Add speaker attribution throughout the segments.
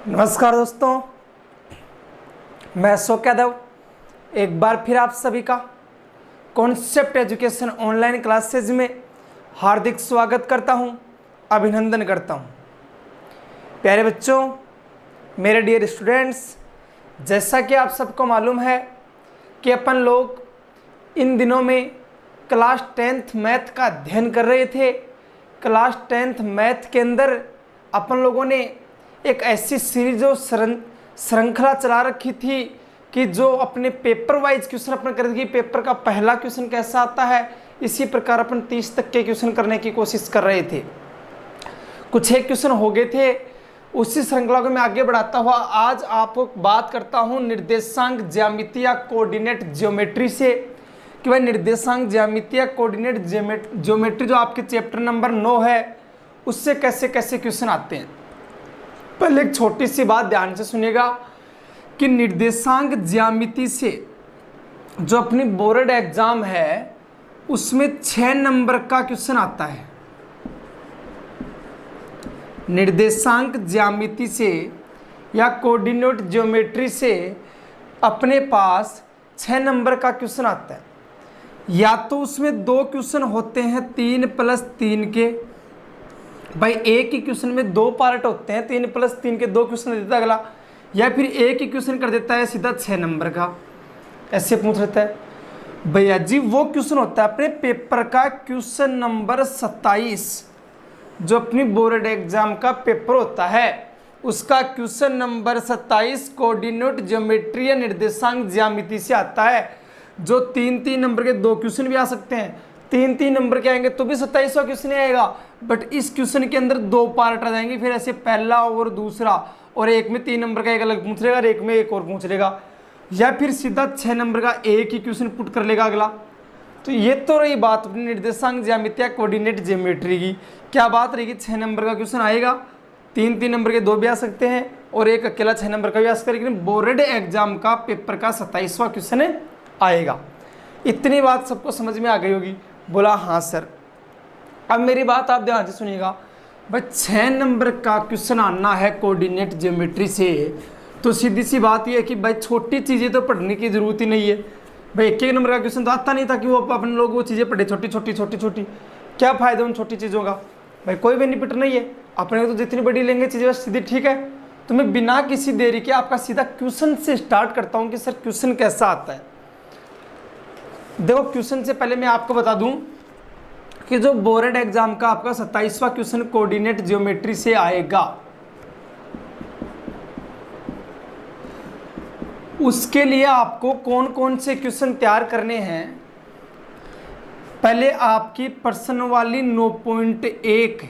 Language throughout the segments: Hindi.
Speaker 1: नमस्कार दोस्तों, मैं अशोक यादव एक बार फिर आप सभी का कॉन्सेप्ट एजुकेशन ऑनलाइन क्लासेज में हार्दिक स्वागत करता हूं, अभिनंदन करता हूं। प्यारे बच्चों, मेरे डियर स्टूडेंट्स, जैसा कि आप सबको मालूम है कि अपन लोग इन दिनों में क्लास 10th मैथ का अध्ययन कर रहे थे। क्लास 10th मैथ के अंदर अपन लोगों ने एक ऐसी सीरीज और श्रृंखला चला रखी थी कि जो अपने पेपर वाइज क्वेश्चन अपन कर रहे थे। पेपर का पहला क्वेश्चन कैसा आता है, इसी प्रकार अपन 30 तक के क्वेश्चन करने की कोशिश कर रहे थे। कुछ एक क्वेश्चन हो गए थे, उसी श्रृंखला को मैं आगे बढ़ाता हुआ आज आपको बात करता हूं निर्देशांक ज्यामिति या कोऑर्डिनेट ज्योमेट्री से कि भाई निर्देशांक ज्यामिति या कोऑर्डिनेट ज्योमेट्री जो आपके चैप्टर नंबर 9 है उससे कैसे कैसे क्वेश्चन आते हैं। पहले एक छोटी सी बात ध्यान से सुनिएगा कि निर्देशांक ज्यामिति से जो अपनी बोर्ड एग्जाम है उसमें 6 नंबर का क्वेश्चन आता है। निर्देशांक ज्यामिति से या कोऑर्डिनेट ज्योमेट्री से अपने पास 6 नंबर का क्वेश्चन आता है। या तो उसमें 2 क्वेश्चन होते हैं 3+3 के, भाई एक ही क्वेश्चन में 2 पार्ट होते हैं, 3+3 के 2 क्वेश्चन देता है अगला, या फिर एक ही क्वेश्चन कर देता है सीधा 6 नंबर का। ऐसे पूछ रहता है भैया जी, वो क्वेश्चन होता है अपने पेपर का क्वेश्चन नंबर 27 जो अपनी बोर्ड एग्जाम का पेपर होता है, उसका क्वेश्चन नंबर 27 कोऑर्डिनेट ज्योमेट्री या निर्देशांक ज्यामिति से आता है। जो 3-3 नंबर के 2 क्वेश्चन भी आ सकते हैं, 3-3 नंबर के आएंगे तो भी 27वां क्वेश्चन ही आएगा, बट इस क्वेश्चन के अंदर 2 पार्ट आ जाएंगे, फिर ऐसे पहला और दूसरा, और एक में 3 नंबर का एक अलग पूछ लेगा और एक में एक और पूछ लेगा, या फिर सीधा 6 नंबर का एक ही क्वेश्चन पुट कर लेगा अगला। तो ये तो रही बात अपनी निर्देशांक ज्यामिति या कोऑर्डिनेट ज्योमेट्री की। क्या बात रहेगी, 6 नंबर का क्वेश्चन आएगा, 3-3 नंबर के 2 भी आ सकते हैं और एक अकेला 6 नंबर का भी आ सकता है, लेकिन बोर्ड एग्जाम का पेपर का 27वां क्वेश्चन आएगा। इतनी बात सबको समझ में आ गई होगी। बोला हाँ सर। अब मेरी बात आप ध्यान से सुनिएगा, भाई 6 नंबर का क्वेश्चन आना है कोऑर्डिनेट ज्योमेट्री से, तो सीधी सी बात यह है कि भाई छोटी चीज़ें तो पढ़ने की ज़रूरत ही नहीं है। भाई एक नंबर का क्वेश्चन तो आता नहीं था कि वो अपन लोग वो चीज़ें पढ़े छोटी छोटी। क्या फ़ायदा उन छोटी चीज़ों का, भाई कोई बेनिफिट नहीं है। अपने तो जितनी बड़ी लेंगे चीज़ें बस सीधी ठीक है। तो मैं बिना किसी देरी के आपका सीधा क्वेश्चन से स्टार्ट करता हूँ कि सर क्वेश्चन कैसा आता है। देखो, क्वेश्चन से पहले मैं आपको बता दूं कि जो बोर्ड एग्जाम का आपका 27वां क्वेश्चन कोऑर्डिनेट ज्योमेट्री से आएगा, उसके लिए आपको कौन कौन से क्वेश्चन तैयार करने हैं। पहले आपकी प्रश्न वाली 9.1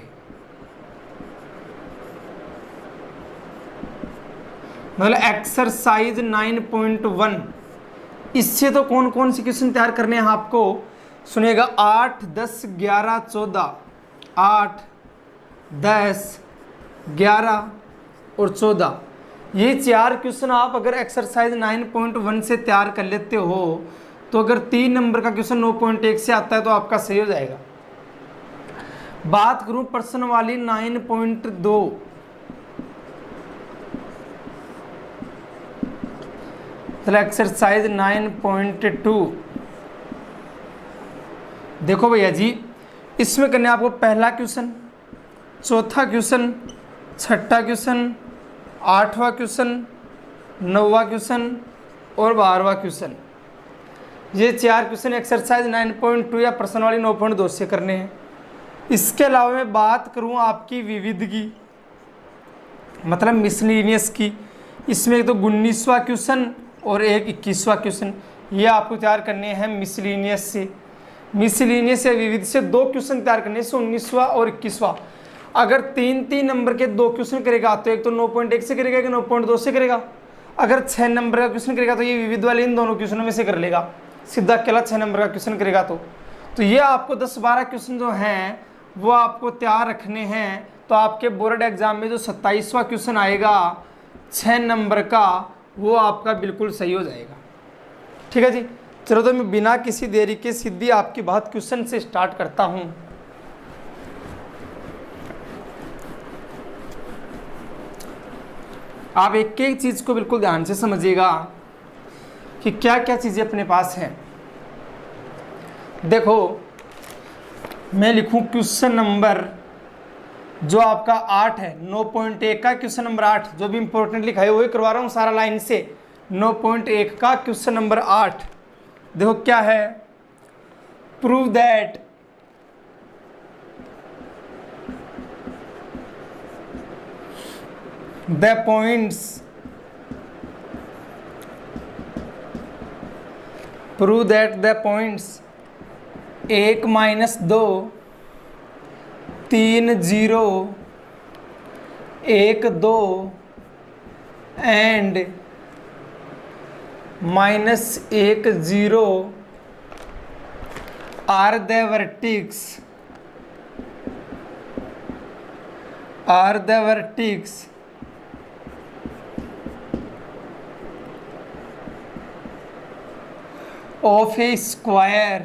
Speaker 1: मतलब एक्सरसाइज 9.1, इससे तो कौन कौन से क्वेश्चन तैयार करने हैं आपको सुनिएगा। 8, 10, 11, 14, 8, 10, 11 और 14, ये 4 क्वेश्चन आप अगर एक्सरसाइज 9.1 से तैयार कर लेते हो तो अगर 3 नंबर का क्वेश्चन 9.1 से आता है तो आपका सही हो जाएगा। बात करूं प्रश्न वाली 9.2, एक्सरसाइज 9.2 देखो भैया जी, इसमें करने आपको पहला क्वेश्चन, चौथा क्वेश्चन, छठा क्वेश्चन, 8वां क्वेश्चन, 9वां क्वेश्चन और 12वां क्वेश्चन। ये 4 क्वेश्चन एक्सरसाइज 9.2 या प्रश्न वाली 9.2 से करने हैं। इसके अलावा मैं बात करूं आपकी विविध की, मतलब मिसलेनियस की, इसमें एक तो 19वां क्वेश्चन और एक 21वां क्वेश्चन, ये आपको तैयार करने हैं मिसलेनियस से। मिसलेनियस या विविध से 2 क्वेश्चन तैयार करने से 19वां और 21वां। अगर 3-3 नंबर के 2 क्वेश्चन करेगा तो एक तो 9.1 से करेगा कि 9.2 से करेगा। अगर 6 नंबर का क्वेश्चन करेगा तो ये विविध वाले इन दोनों क्वेश्चनों में से कर लेगा, सीधा अकेला 6 नंबर का क्वेश्चन करेगा तो ये आपको 10-12 क्वेश्चन जो हैं वो आपको तैयार रखने हैं। तो आपके बोर्ड एग्जाम में जो 27वां क्वेश्चन आएगा 6 नंबर का, वो आपका बिल्कुल सही हो जाएगा। ठीक है जी, चलो तो मैं बिना किसी देरी के सीधी आपकी बात क्वेश्चन से स्टार्ट करता हूँ। आप एक एक चीज को बिल्कुल ध्यान से समझिएगा कि क्या क्या चीजें अपने पास हैं। देखो मैं लिखूं क्वेश्चन नंबर जो आपका 8 है, 9.1 का क्वेश्चन नंबर 8, जो भी इंपॉर्टेंट लिखा है वही करवा रहा हूं सारा लाइन से। 9.1 का क्वेश्चन नंबर 8 देखो क्या है, prove that the points, prove that the points 1 -2 3 0 1 2 and -1 0 are the vertex of a square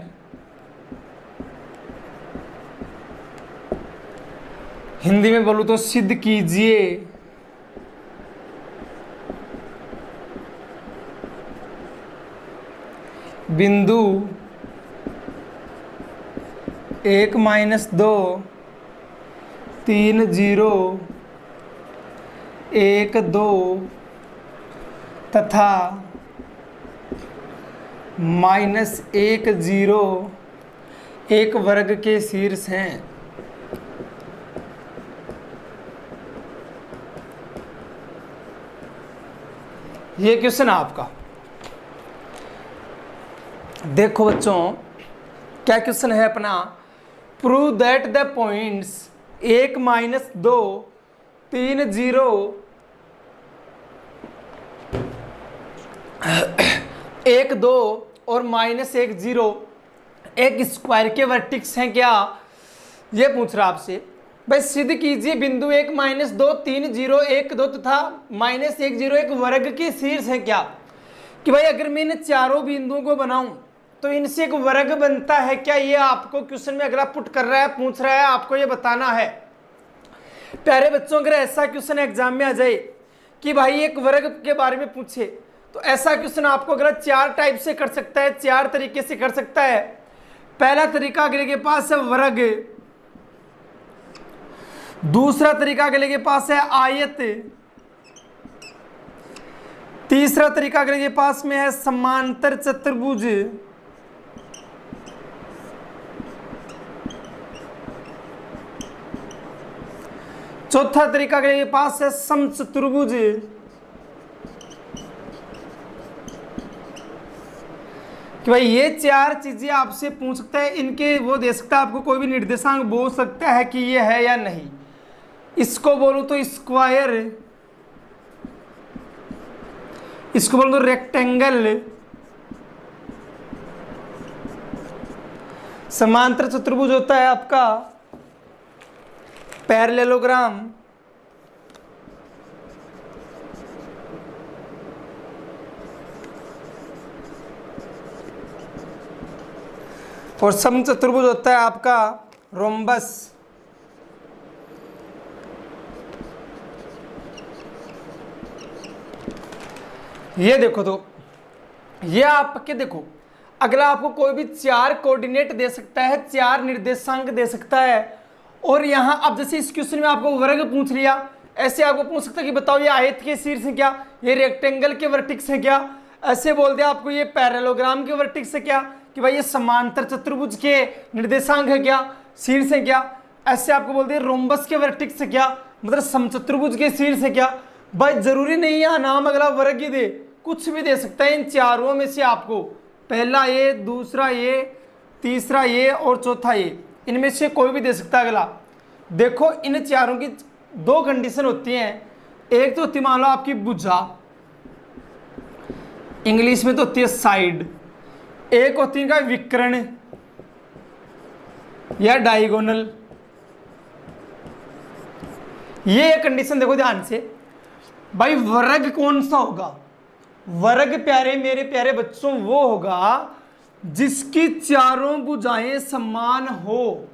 Speaker 1: Hindi में बोलूं तो सिद्ध कीजिए बिंदु 1 -2 3 0 1 2 तथा -1 0 एक वर्ग के शीर्ष हैं। ये क्वेश्चन है आपका। देखो बच्चों क्या क्वेश्चन है अपना, प्रूव दैट द पॉइंट्स 1 -2 3 0 1 2 और -1 0 एक स्क्वायर के वर्टिक्स हैं क्या, ये पूछ रहा आपसे। भाई सिद्ध कीजिए बिंदु 1 -2 3 0 1 2 तथा -1 0 एक वर्ग के शीर्ष है क्या। कि भाई अगर मैं इन चारों बिंदुओं को बनाऊं तो इनसे एक वर्ग बनता है क्या, ये आपको क्वेश्चन में अगला पुट कर रहा है, पूछ रहा है, आपको ये बताना है। प्यारे बच्चों अगर ऐसा क्वेश्चन एग्जाम में आ जाए कि भाई एक वर्ग के बारे में पूछे तो ऐसा क्वेश्चन आपको अगर 4 टाइप से कर सकता है, 4 तरीके से कर सकता है। पहला तरीका अगले के पास है वर्ग, दूसरा तरीका अगले के पास है आयत, तीसरा तरीका अगले के पास में है समांतर चतुर्भुज, चौथा तरीका अगले के पास है समचतुर्भुज, कि भाई ये 4 चीजें आपसे पूछ सकता है, इनके वो दे सकता है आपको, कोई भी निर्देशांक बोल सकता है कि ये है या नहीं। इसको बोलूं तो स्क्वायर, इसको बोलूं तो रेक्टेंगल, समांतर चतुर्भुज होता है आपका पैरेललोग्राम, और समचतुर्भुज होता है आपका रोम्बस। ये देखो तो ये आपके देखो अगला आपको कोई भी 4 कोऑर्डिनेट दे सकता है, 4 निर्देशांक दे सकता है। और यहाँ अब जैसे इस क्वेश्चन में आपको वर्ग पूछ लिया, ऐसे आपको पूछ सकता है कि बताओ ये आयत के शीर्ष है क्या, ये रेक्टेंगल के वर्टिक्स है क्या, ऐसे बोल दिया आपको ये पैरेललोग्राम के वर्टिक्स है क्या, कि भाई ये समांतर चतुर्भुज के निर्देशांक है क्या, शीर्ष है क्या, ऐसे आपको बोल दिया रोम्बस के वर्टिक्स है क्या, मतलब समचतुर्भुज के शीर्ष है क्या। भाई जरूरी नहीं है नाम अगला वर्ग ही दे, कुछ भी दे सकता है इन चारों में से आपको, पहला ये, दूसरा ये, तीसरा ये और चौथा ये, इनमें से कोई भी दे सकता है अगला। देखो इन चारों की 2 कंडीशन होती हैं, एक तो होती मान लो आपकी भुजा, इंग्लिश में तो होती है साइड, एक होती है इनका विकर्ण या डायगोनल। ये कंडीशन देखो ध्यान से। भाई वर्ग कौन सा होगा, वर्ग प्यारे मेरे प्यारे बच्चों वो होगा जिसकी चारों भुजाएं समान हो।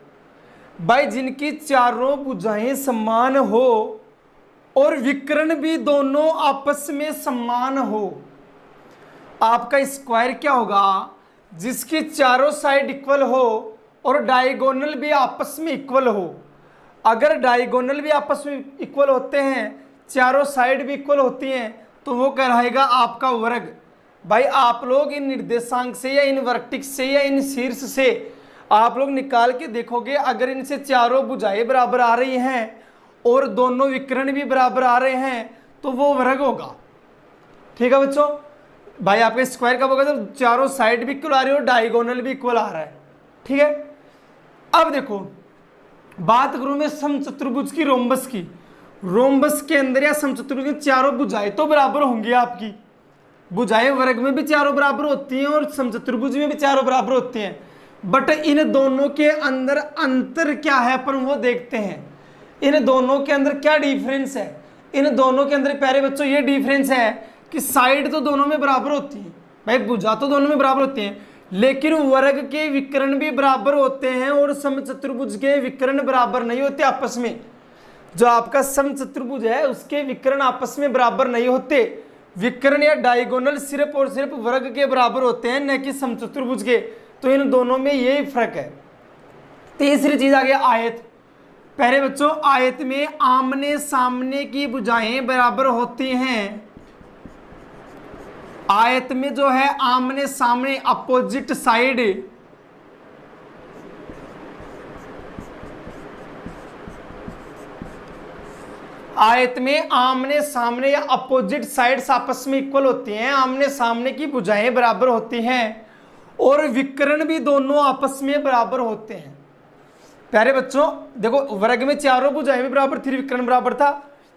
Speaker 1: भाई जिनकी चारों भुजाएं समान हो और विकर्ण भी दोनों आपस में समान हो। आपका स्क्वायर क्या होगा? जिसकी चारों साइड इक्वल हो और डायगोनल भी आपस में इक्वल हो। अगर डायगोनल भी आपस में इक्वल होते हैं, चारों साइड भी इक्वल होती हैं, तो वो कहलाएगा आपका वर्ग। भाई आप लोग इन निर्देशांक से या इन वर्टिक्स से या इन शीर्ष से आप लोग निकाल के देखोगे, अगर इनसे चारों भुजाएं बराबर आ रही हैं और दोनों विकर्ण भी बराबर आ रहे हैं तो वो वर्ग होगा। ठीक है बच्चों, भाई आपका स्क्वायर कब होगा? जब चारों साइड भी इक्वल आ रही है और डायगोनल भी इक्वल आ रहा है। ठीक है, अब देखो बात करूं मैं समचतुर्भुज की, रोम्बस की। रोम्बस के अंदर या समचतुर्भुज की चारों भुजाएं तो बराबर होंगी। आपकी भुजाएं वर्ग में भी चारों बराबर होती हैं और समचतुर्भुज में भी चारों बराबर होती हैं, बट इन दोनों के अंदर अंतर क्या है अपन वो देखते हैं। इन दोनों के अंदर क्या डिफरेंस है? इन दोनों के अंदर प्यारे बच्चों ये डिफरेंस है कि साइड तो दोनों में बराबर होती है, भाई भुजा तो दोनों में बराबर होती हैं, लेकिन वर्ग के विकर्ण भी बराबर होते हैं और समचतुर्भुज के विकर्ण बराबर नहीं होते आपस में। जो आपका समचतुर्भुज है उसके विकर्ण आपस में बराबर नहीं होते। विकर्ण या डायगोनल सिर्फ और सिर्फ वर्ग के बराबर होते हैं, न कि समचतुर्भुज के। तो इन दोनों में यही फर्क है। तीसरी चीज आ गया आयत। पहले बच्चों आयत में आमने सामने की भुजाएं बराबर होती हैं। आयत में जो है आमने सामने अपोजिट साइड आयत में आमने सामने या अपोजिट साइड्स आपस में इक्वल होती हैं। आमने सामने की भुजाएं बराबर होती हैं और विकर्ण भी दोनों आपस में बराबर होते हैं। प्यारे बच्चों देखो वर्ग में चारों भुजाएं भी बराबर थी, विकर्ण बराबर था।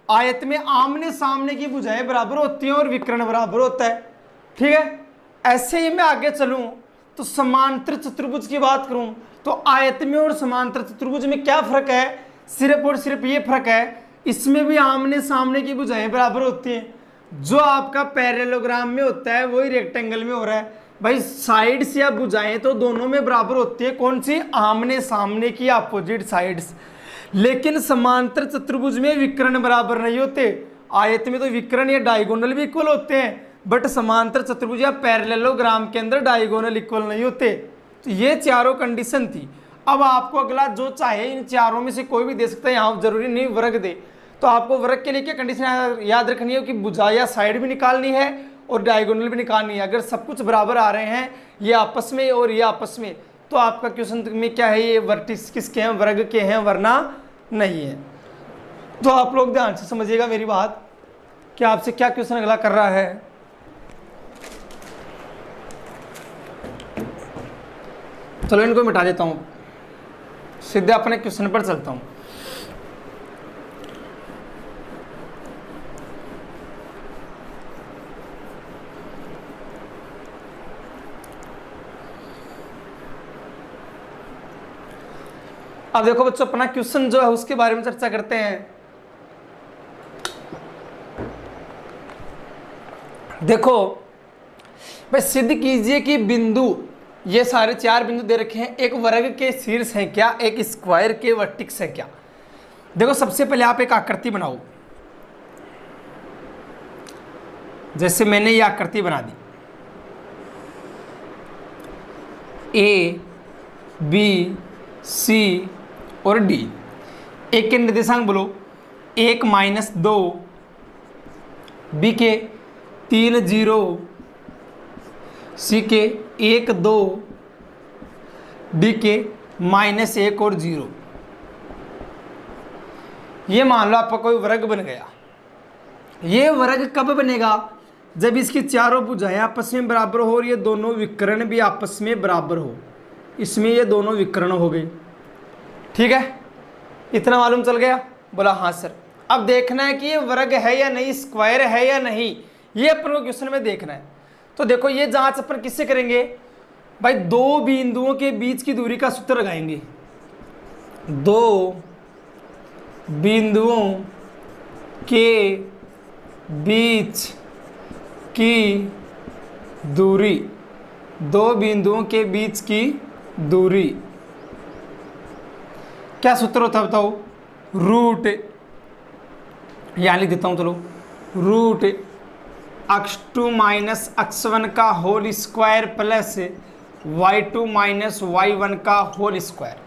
Speaker 1: आयत में आमने सामने की भुजाएं बराबर होती हैं और विकर्ण बराबर होता है। ठीक है, ऐसे ही मैं आगे चलूं तो समांतर चतुर्भुज की बात करूं तो आयत में और समांतर चतुर्भुज में क्या फर्क है? सिर्फ और सिर्फ ये फर्क है, इसमें भी आमने सामने की भुजाएं बराबर होती हैं। जो आपका पैरेललोग्राम में होता है वही रेक्टेंगल में हो रहा है। भाई साइड्स या भुजाएं तो दोनों में बराबर होती है। कौन सी? आमने सामने की अपोजिट साइड्स। लेकिन समांतर चतुर्भुज में विकर्ण बराबर नहीं होते। आयत में तो विकर्ण या डायगोनल भी इक्वल होते हैं, बट समांतर चतुर्भुज या पैरेललोग्राम के अंदर डायगोनल इक्वल नहीं होते। तो ये चारों कंडीशन थी। अब आपको अगला जो चाहे इन चारों में से कोई भी दे सकता है, यहाँ जरूरी नहीं वर्ग दे। तो आपको वर्ग के लिए क्या कंडीशन याद रखनी है कि भुजा या साइड भी निकालनी है और डायगोनल भी निकालनी है। अगर सब कुछ बराबर आ रहे हैं ये आपस में और ये आपस में, तो आपका क्वेश्चन में क्या है? ये वर्टिक्स किसके हैं? वर्ग के हैं, वरना नहीं है। तो आप लोग ध्यान से समझिएगा मेरी बात कि आपसे क्या क्वेश्चन अगला कर रहा है। चलो इनको मिटा देता हूं, सीधे अपने क्वेश्चन पर चलता हूं। अब देखो बच्चों अपना क्वेश्चन जो है उसके बारे में चर्चा करते हैं। देखो भाई सिद्ध कीजिए कि बिंदु, ये सारे चार बिंदु दे रखे हैं, एक वर्ग के शीर्ष हैं क्या, एक स्क्वायर के वर्टिक्स है क्या। देखो सबसे पहले आप एक आकृति बनाओ। जैसे मैंने ये आकृति बना दी, ए बी सी और डी। एक के निर्देशांक बोलो, 1 - 2, बी के 3 0, सी के 1 2, डी के -1 और 0। ये मान लो आपका कोई वर्ग बन गया। ये वर्ग कब बनेगा? जब इसकी चारों भुजाएं आपस में बराबर हो और ये दोनों विकर्ण भी आपस में बराबर हो। इसमें ये दोनों विकर्ण हो गए। ठीक है, इतना मालूम चल गया? बोला हाँ सर। अब देखना है कि ये वर्ग है या नहीं, स्क्वायर है या नहीं, ये अपन को क्वेश्चन में देखना है। तो देखो ये जांच अपन किससे करेंगे? भाई दो बिंदुओं के बीच की दूरी का सूत्र लगाएंगे। दो बिंदुओं के बीच की दूरी, दो बिंदुओं के बीच की दूरी क्या सूत्र होता है बताओ? रूट यहाँ लिख देता हूँ, चलो रूट x2 माइनस x1 का whole square plus y2 minus y1 का होल स्क्वायर।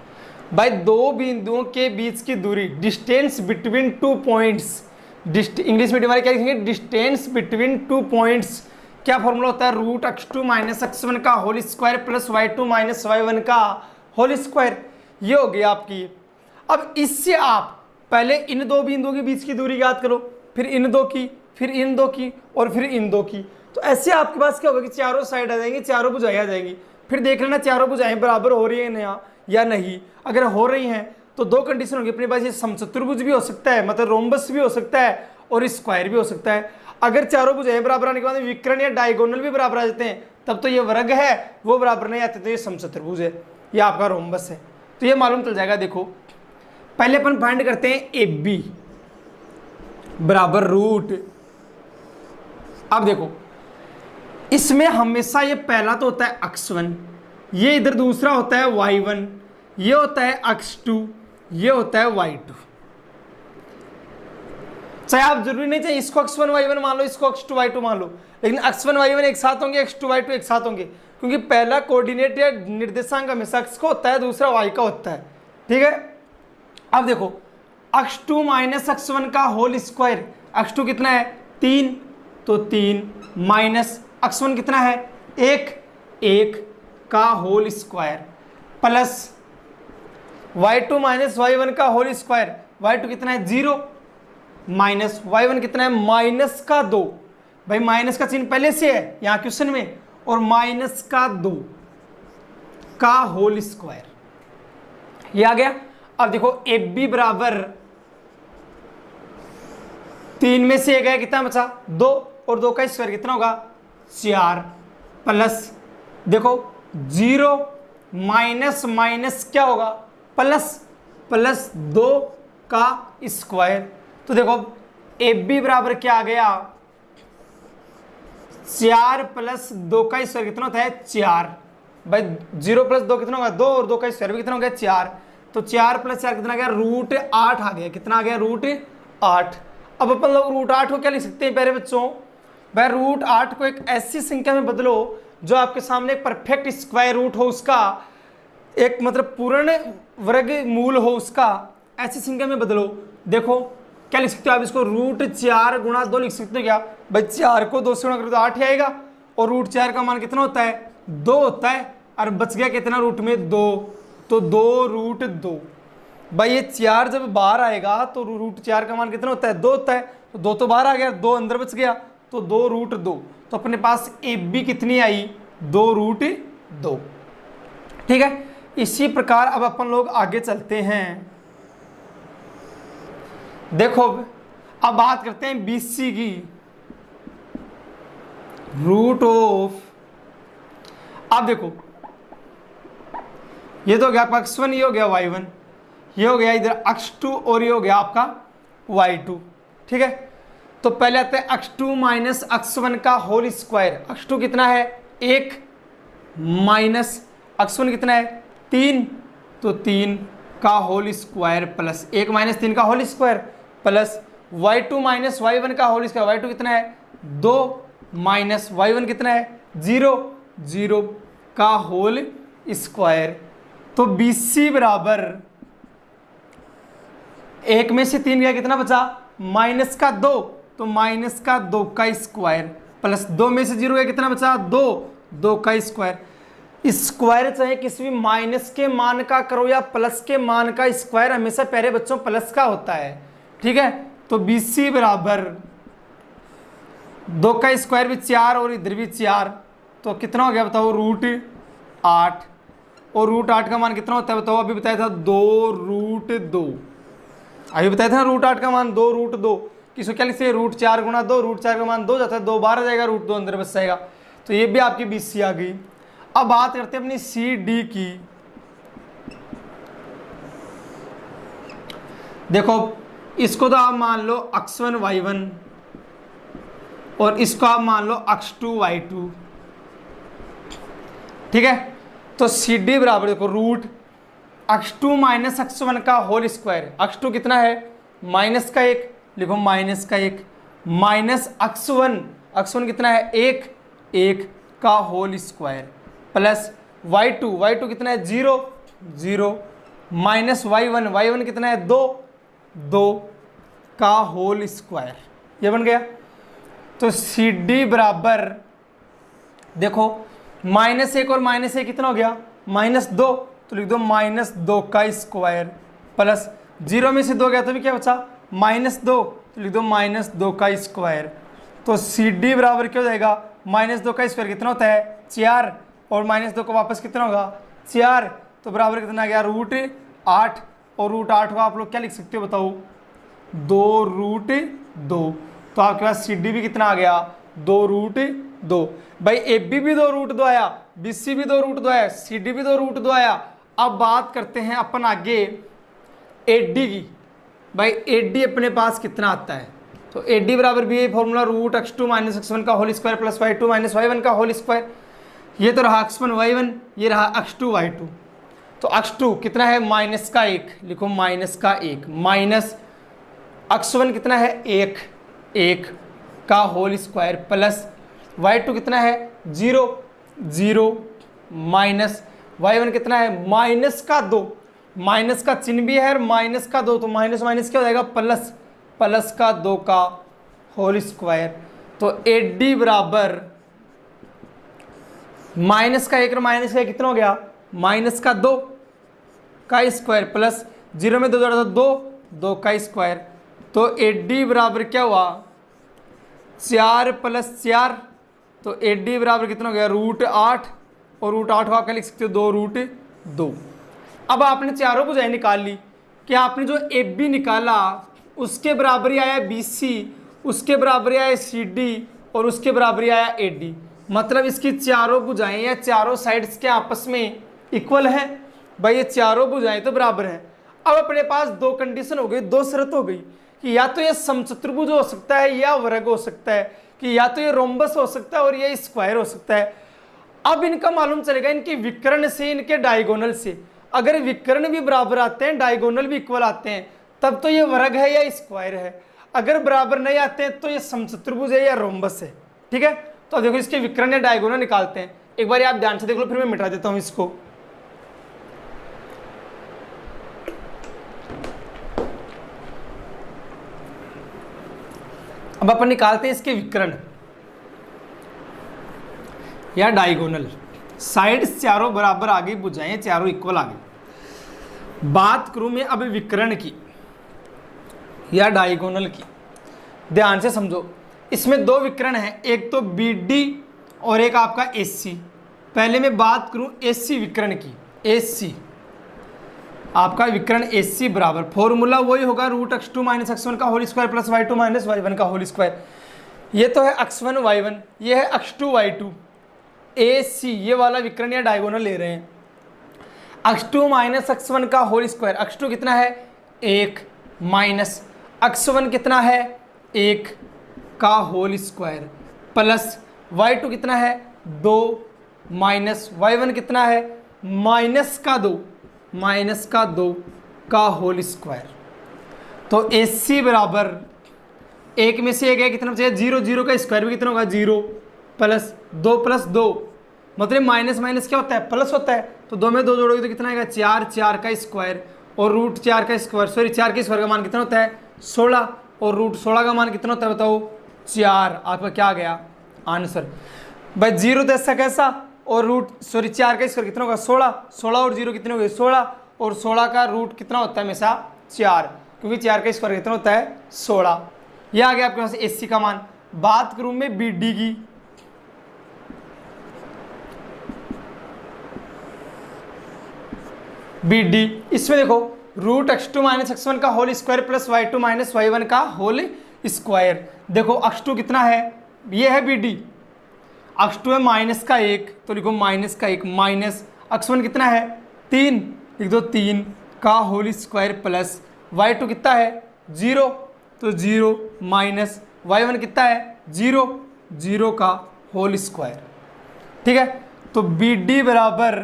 Speaker 1: भाई दो बिंदुओं के बीच की दूरी, distance between two points, English medium वाले क्या लिखेंगे, डिस्टेंस बिटवीन टू पॉइंट्स, क्या फॉर्मूला होता है, रूट x2 माइनस x1 का whole square plus y2 minus y1 का होल स्क्वायर। ये हो गया आपकी। अब इससे आप पहले इन दो बिंदुओं के बीच की दूरी याद करो, फिर इन दो की, फिर इन दो की, और फिर इन दो की। तो ऐसे आपके पास क्या होगा कि चारों साइड आ जाएंगी, चारों भुजाएं आ जाएंगी। फिर देख लेना चारों भुजाएं बराबर हो रही है या नहीं। अगर हो रही हैं तो दो कंडीशन होगी अपने पास, ये समचतुर्भुज भी हो सकता है, मतलब रोम्बस भी हो सकता है, और स्क्वायर भी हो सकता है। अगर चारों भुजाएं बराबर आने के बाद विकर्ण या डायगोनल भी बराबर आ जाते हैं, तब तो ये वर्ग है, वो बराबर नहीं आते तो ये समचतुर्भुज है, ये आपका रोम्बस है। तो ये मालूम चल जाएगा। देखो पहले अपन फाइंड करते हैं ए बी बराबर रूट। अब देखो इसमें हमेशा ये पहला तो होता है x1, ये इधर दूसरा होता है y1, ये होता है x2, ये होता है y2। चाहे आप जरूरी नहीं चाहिए इसको x1 y1 मान लो, इसको x2 y2 मान लो, लेकिन x1 y1 एक साथ होंगे, x2 y2 एक साथ होंगे, क्योंकि पहला कोऑर्डिनेट या निर्देशांक हमेशा x का होता है, दूसरा y का होता है। ठीक है। अब देखो x2 माइनस x1 का होल स्क्वायर, x2 कितना है 3, तो 3 माइनस x1 कितना है 1 का whole square plus y2 minus y1 का होल स्क्वायर, y2 कितना है 0 माइनस y1 कितना है माइनस का 2। भाई माइनस का चिन्ह पहले से है यहाँ क्वेश्चन में, और माइनस का 2 का होल स्क्वायर, ये आ गया। अब देखो ए बी बराबर 3 में से 1 गया, कितना बचा 2, और 2 का स्क्वायर कितना होगा 4, प्लस देखो 0 माइनस माइनस क्या होगा प्लस 2 का स्क्वायर। तो देखो ए बी बराबर क्या आ गया 4 प्लस 2 का स्क्वायर कितना होता है 4। भाई 0 प्लस 2 कितना होगा 2, और 2 का स्क्वायर भी कितना हो गया 4, तो 4 प्लस 4 कितना आ गया रूट 8 आ गया। कितना आ गया रूट 8। अब अपन लोग रूट 8 को क्या लिख सकते हैं प्यारे बच्चों, भाई रूट 8 को एक ऐसी संख्या में बदलो जो आपके सामने एक परफेक्ट स्क्वायर रूट हो, उसका एक मतलब पूर्ण वर्ग मूल हो उसका, ऐसी संख्या में बदलो। देखो क्या लिख सकते हो आप इसको, रूट 4 गुणा 2 लिख सकते हो क्या, भाई 4 को 2 से गुणा करो तो 8 ही आएगा, और रूट 4 का मान कितना होता है 2 होता है, और बच गया कितना रूट में 2, तो 2 रूट 2। भाई ये 4 जब बाहर आएगा तो रूट 4 का मान कितना होता है 2 होता है, तो 2 तो बाहर आ गया, 2 अंदर बच गया, तो 2 रूट 2। तो अपने पास ए बी कितनी आई 2 रूट 2। ठीक है। इसी प्रकार अब अपन लोग आगे चलते हैं। देखो अब बात करते हैं BC की, रूट ऑफ, अब देखो ये तो हो गया आपका x1, ये हो गया y1, ये हो गया इधर x2, और ये हो गया आपका y2। ठीक है। तो पहले आते हैं x2 माइनस x1 का होल स्क्वायर। x2 कितना है 1 माइनस x1 कितना है 3, तो 3 का होल स्क्वायर प्लस 1 माइनस 3 का whole square plus y2 minus y1 का होल स्क्वायर, y2 कितना है 2 माइनस y1 कितना है 0 का होल स्क्वायर। तो BC बराबर 1 में से 3 गया, कितना बचा माइनस का 2, तो माइनस का 2 का स्क्वायर प्लस 2 में से 0 गया, कितना बचा 2 का स्क्वायर। स्क्वायर चाहे किसी भी माइनस के मान का करो या प्लस के मान का, स्क्वायर हमेशा प्यारे बच्चों प्लस का होता है। ठीक है। तो BC बराबर 2 का स्क्वायर भी 4 और इधर भी 4, तो कितना हो गया बताओ रूट 8, और रूट 8 का मान कितना होता है बताओ, अभी बताया था 2 रूट 2, अभी बताया था रूट 8 का मान 2 रूट 2, किसको क्या लिखते हैं रूट 4 गुणा 2, रूट 4 का मान 2 जाता है, 2 बाहर आ जाएगा, रूट 2 अंदर बच जाएगा। तो ये भी आपकी BC आ गई। अब बात करते हैं अपनी CD की। देखो इसको तो आप मान लो x1 y1, और इसको आप मान लो x2 y2। ठीक है। तो CD बराबर देखो रूट x2 माइनस x1 का होल स्क्वायर, x2 कितना है माइनस का 1, लिखो माइनस का 1 माइनस x1 कितना है 1 का होल स्क्वायर प्लस y2 कितना है 0 माइनस y1 कितना है 2 का होल स्क्वायर। ये बन गया। तो सी डी बराबर देखो -1 और -1 कितना हो गया -2, तो लिख दो -2 का स्क्वायर प्लस 0 में से 2 गया तो भी क्या बचा -2, तो लिख दो -2 का स्क्वायर। तो सी डी बराबर क्या हो जाएगा -2 का स्क्वायर कितना होता है 4 और -2 का वापस कितना होगा 4, तो बराबर कितना आ गया √8 और √8 को आप लोग क्या लिख सकते हो बताओ 2√2। तो आपके पास सी डी भी कितना आ गया 2√2। भाई ए बी भी 2√2 आया, बी सी भी 2√2 आया, सी डी भी 2√2 आया। अब बात करते हैं अपन आगे ए डी की। भाई ए डी अपने पास कितना आता है, तो ए डी बराबर भी है फॉर्मूला √x2 - x1 का whole square plus y2 - y1 का होल स्क्वायर। ये तो रहा x1 y1, ये रहा x2 y2। तो x2 कितना है -1, लिखो -1 माइनस x1 कितना है 1 का होल स्क्वायर प्लस y2 कितना है 0 माइनस y1 कितना है -2, माइनस का चिन्ह भी है और -2, तो माइनस क्या हो जाएगा +2 का होल स्क्वायर। तो ए डी बराबर -1 और -1 कितना हो गया -2 का स्क्वायर प्लस 0 में 2 जोड़ा तो 2 का स्क्वायर। तो ए डी बराबर क्या हुआ 4 + 4, तो ए डी बराबर कितना हो गया √8 और √8 को आप क्या लिख सकते हो 2√2। अब आपने चारों भुजाएं निकाल ली कि आपने जो ए बी निकाला उसके बराबर ही आया बी सी, उसके बराबर ही आया सी डी और उसके बराबर ही आया ए डी। मतलब इसकी चारों भुजाएं या चारों साइड्स के आपस में इक्वल है। भाई ये चारों भुजाएं तो बराबर हैं। अब अपने पास 2 कंडीशन हो गई, 2 शर्त हो गई कि या तो ये समचतुर्भुज हो सकता है या वर्ग हो सकता है, कि या तो ये रोम्बस हो सकता है और ये स्क्वायर हो सकता है। अब इनका मालूम चलेगा इनके विकर्ण से, इनके डायगोनल से। अगर विकर्ण भी बराबर आते हैं, डायगोनल भी इक्वल आते हैं, तब तो ये वर्ग है या स्क्वायर है। अगर बराबर नहीं आते हैं तो ये समचतुर्भुज है या रोम्बस है। ठीक है, तो देखो इसके विकर्ण या डायगोनल निकालते हैं। एक बार आप ध्यान से देख लो, फिर मैं मिटा देता हूं इसको। अब अपन निकालते हैं इसके विकर्ण या डायगोनल। साइड्स चारों बराबर आ गई, भुजाएं चारों इक्वल आ गई। बात करूं मैं अब विकर्ण की या डायगोनल की, ध्यान से समझो। इसमें 2 विकर्ण हैं, एक तो बी डी और एक आपका एस सी। पहले मैं बात करूं एस सी विकर्ण की। एस सी आपका विकर्ण एस सी बराबर फॉर्मूला वही होगा √x2 - x1 का whole square plus y2 - y1 का होल स्क्वायर। ये तो है x1 y1, ये है x2 y2। ए सी ये वाला विकर्ण या डायगोनल ले रहे हैं। x2 - x1 का होल स्क्वायर, x2 कितना है 1 माइनस x1 कितना है 1 का होल स्क्वायर प्लस y2 कितना है 2 माइनस y1 कितना है -2 का होल स्क्वायर। तो एस सी बराबर 1 में से 1 है, कितना बचेगा 0 का स्क्वायर भी कितना होगा 0 प्लस 2 + 2, मतलब माइनस क्या होता है प्लस होता है। तो 2 में 2 जोड़ोगे तो कितना आएगा 4 का स्क्वायर और √4 का स्क्वायर, सॉरी 4 के स्क्वायर का मान कितना होता है 16 और √16 का मान कितना होता है बताओ 4। आपका क्या आ गया आंसर। भाई 0 तो ऐसा कैसा, और 4 का स्क्वायर कितना होगा 16 और 0 कितने हो गए 16 और 16 का रूट कितना होता है हमेशा 4, क्योंकि 4 का स्क्वायर कितना होता है 16। यह आ गया आपके पास एस सी का मान। बात करूं मैं बी डी की, बी डी इसमें देखो √x2 - x1 का whole square plus y2 - y1 का होल स्क्वायर। देखो x2 कितना है, ये है बी डी, x2 है -1, तो लिखो -1 माइनस x1 कितना है 3, लिख दो 3 का होल स्क्वायर प्लस y2 कितना है 0, तो 0 माइनस y1 कितना है 0 का होल स्क्वायर। ठीक है, तो बी डी बराबर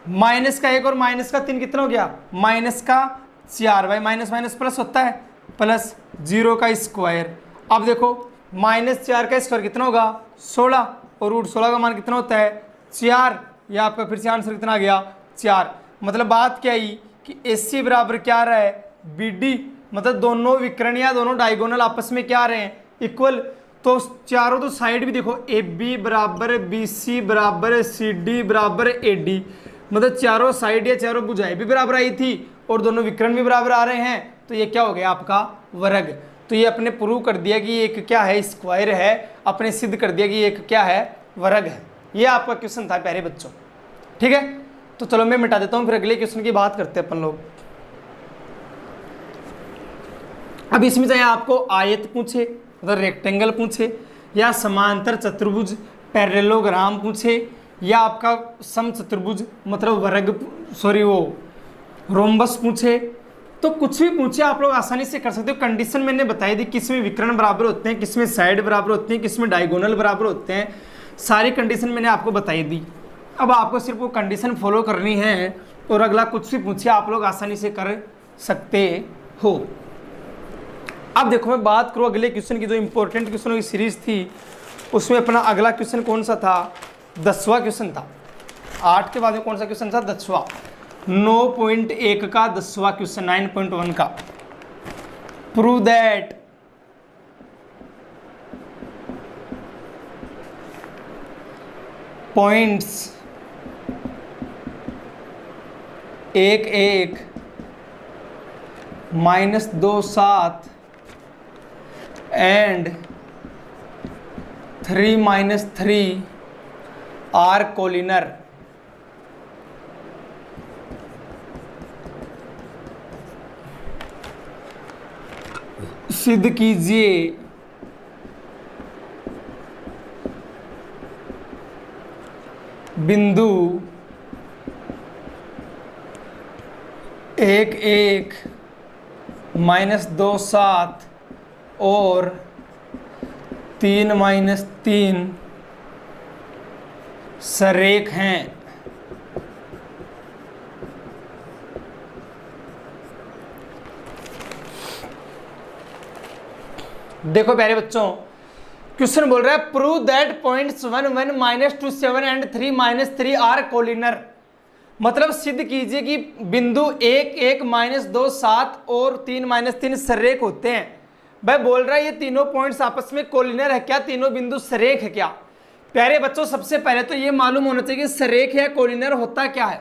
Speaker 1: -1 और -3 कितना हो गया -4। भाई माइनस प्लस होता है, प्लस 0 का स्क्वायर। अब देखो -4 का स्क्वायर कितना होगा 16 और √16 का मान कितना होता है 4। यह आपका फिर से आंसर कितना आ गया 4। मतलब बात क्या आई कि AC बराबर क्या आ रहा है BD, मतलब दोनों विकर्ण या दोनों डायगोनल आपस में क्या आ रहे हैं इक्वल। तो चारों तो साइड भी देखो AB बराबर BC बराबर CD बराबर AD, मतलब चारों साइड या चारों भुजाएं भी बराबर आई थी और दोनों विकर्ण भी बराबर आ रहे हैं, तो ये क्या हो गया आपका वर्ग। तो ये अपने प्रूव कर दिया कि एक क्या है स्क्वायर है, अपने सिद्ध कर दिया कि एक क्या है वर्ग है। ये आपका क्वेश्चन था प्यारे बच्चों, ठीक है। तो चलो मैं मिटा देता हूं, फिर अगले क्वेश्चन की बात करते हैं अपन लोग। अब इसमें चाहे आपको आयत पूछे मतलब रेक्टेंगल पूछे, या समांतर चतुर्भुज पैरेललोग्राम पूछे, या आपका सम चतुर्भुज मतलब वर्ग रोम्बस पूछे, तो कुछ भी पूछे आप लोग आसानी से कर सकते हो। कंडीशन मैंने बताई दी, किसमें विकर्ण बराबर होते हैं, किसमें साइड बराबर होते हैं, किसमें डायगोनल बराबर होते हैं, सारी कंडीशन मैंने आपको बताई दी। अब आपको सिर्फ वो कंडीशन फॉलो करनी है और अगला कुछ भी पूछे आप लोग आसानी से कर सकते हो। अब देखो मैं बात करूँ अगले क्वेश्चन की, जो इंपॉर्टेंट क्वेश्चनों की सीरीज थी उसमें अपना अगला क्वेश्चन कौन सा था 10वां क्वेश्चन था। 8 के बाद में कौन सा क्वेश्चन था 10वां, 9.1 का 10वां क्वेश्चन 9.1 का। Prove that points 1 -2 7 and 3 - 3 are collinear। सिद्ध कीजिए बिंदु 1 -2 7 और 3 - 3 सरेख हैं। देखो प्यारे बच्चों क्वेश्चन बोल रहा है prove that points 1 1 -2 7 and 3 - 3 are collinear. मतलब सिद्ध कीजिए कि बिंदु 1 -2 7 और 3 - 3 सरेख होते हैं। भाई बोल रहा है ये तीनों पॉइंट्स आपस में कोलिनर है क्या, तीनों बिंदु सरेख है क्या। प्यारे बच्चों सबसे पहले तो ये मालूम होना चाहिए कि सरेख या कोलिनर होता क्या है।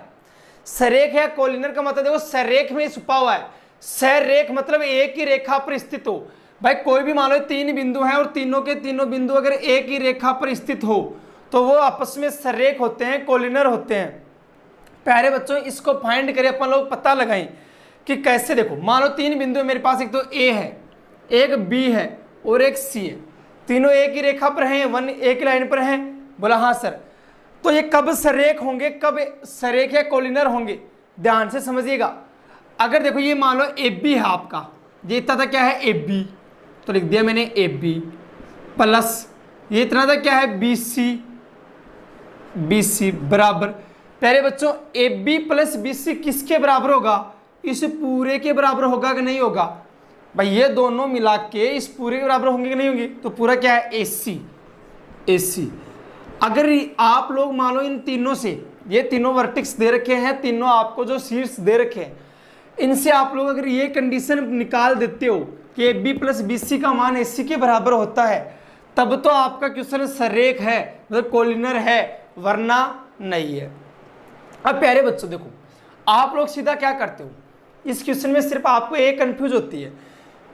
Speaker 1: सरेख या कोलिनर का मतलब देखो सरेख में छुपा हुआ है, सरेख मतलब एक ही रेखा पर स्थित हो। भाई कोई भी मान लो 3 बिंदु हैं और तीनों के तीनों बिंदु अगर एक ही रेखा पर स्थित हो तो वो आपस में सरेख होते हैं, कोलिनर होते हैं। प्यारे बच्चों इसको फाइंड करें अपन लोग, पता लगाएं कि कैसे। देखो मान लो 3 बिंदु मेरे पास, एक तो A है, एक B है और एक C है, तीनों एक ही रेखा पर हैं, एक लाइन पर हैं। बोला हाँ सर, तो ये कब सरेख होंगे, कब सरेख या कोलिनर होंगे, ध्यान से समझिएगा। अगर देखो ये मान लो AB है आपका, ये इतना था क्या है AB, तो लिख दिया मैंने AB प्लस ये इतना था क्या है BC बराबर। प्यारे बच्चों AB प्लस BC किसके बराबर होगा, इस पूरे के बराबर होगा कि नहीं होगा। भाई ये दोनों मिला के इस पूरे के बराबर होंगे कि नहीं होंगे, तो पूरा क्या है AC। अगर आप लोग मान लो इन तीनों से, ये तीनों वर्टिक्स दे रखे हैं, तीनों आपको जो शीर्ष दे रखे हैं, इनसे आप लोग अगर ये कंडीशन निकाल देते हो कि AB प्लस BC का मान AC के बराबर होता है, तब तो आपका क्वेश्चन सरेख है, मतलब कोलिनर है, वरना नहीं है। अब प्यारे बच्चों देखो आप लोग सीधा क्या करते हो, इस क्वेश्चन में सिर्फ आपको एक कंफ्यूज होती है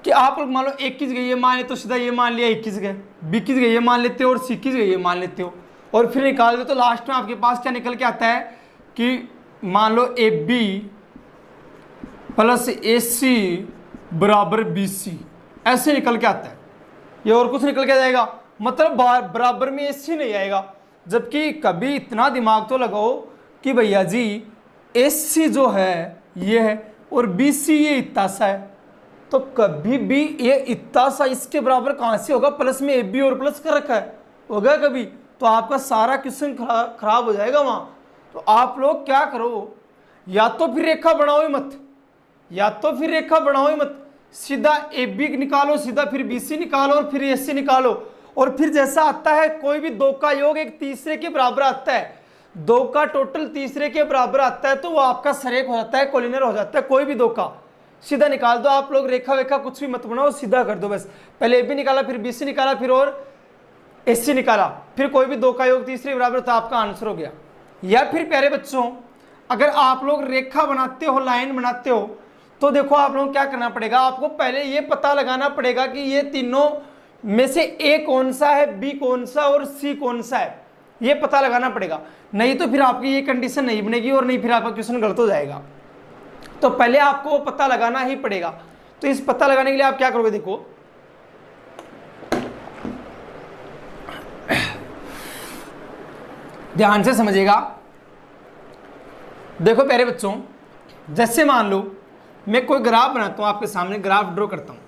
Speaker 1: कि आप लोग मान लो A किस गई ये मान ले, तो सीधा ये मान लिया A किस गए, B किस गई ये मान लेते हो और C किस गई ये मान लेते हो, और फिर निकाल दो तो लास्ट में आपके पास क्या निकल के आता है कि मान लो AB प्लस AC बराबर BC, ऐसे निकल के आता है। ये और कुछ निकल के जाएगा, मतलब बराबर में AC नहीं आएगा। जबकि कभी इतना दिमाग तो लगाओ कि भैया जी AC जो है ये है और BC ये इतना सा है, तो कभी भी ये इतना सा इसके बराबर कहाँ से होगा, प्लस में AB और प्लस कर रखा है, होगा कभी, तो आपका सारा क्वेश्चन खराब हो जाएगा वहाँ। तो आप लोग क्या करो, या तो फिर रेखा बनाओ ही मत, सीधा ए बी निकालो, सीधा फिर बी सी निकालो और फिर ए सी निकालो, और फिर जैसा आता है कोई भी दो का योग एक तीसरे के बराबर आता है, दो का टोटल तीसरे के बराबर आता है, तो वो आपका सरेख हो जाता है, कोलिनर हो जाता है। कोई भी दो का सीधा निकाल दो आप लोग, रेखा वेखा कुछ भी मत बनाओ, सीधा कर दो बस। पहले ए बी निकाला, फिर बी सी निकाला, फिर और ए सी निकाला, फिर कोई भी दो का योग तीसरे बराबर, तो आपका आंसर हो गया। या फिर प्यारे बच्चों अगर आप लोग रेखा बनाते हो, लाइन बनाते हो, तो देखो आप लोगों को क्या करना पड़ेगा, आपको पहले ये पता लगाना पड़ेगा कि ये तीनों में से ए कौन सा है, बी कौन सा और सी कौन सा है, ये पता लगाना पड़ेगा। नहीं तो फिर आपकी ये कंडीशन नहीं बनेगी और नहीं फिर आपका क्वेश्चन गलत हो जाएगा। तो पहले आपको वो पता लगाना ही पड़ेगा। तो इस पता लगाने के लिए आप क्या करोगे, देखो ध्यान से समझिएगा। देखो प्यारे बच्चों, जैसे मान लो मैं कोई ग्राफ बनाता हूं, आपके सामने ग्राफ ड्रॉ करता हूं।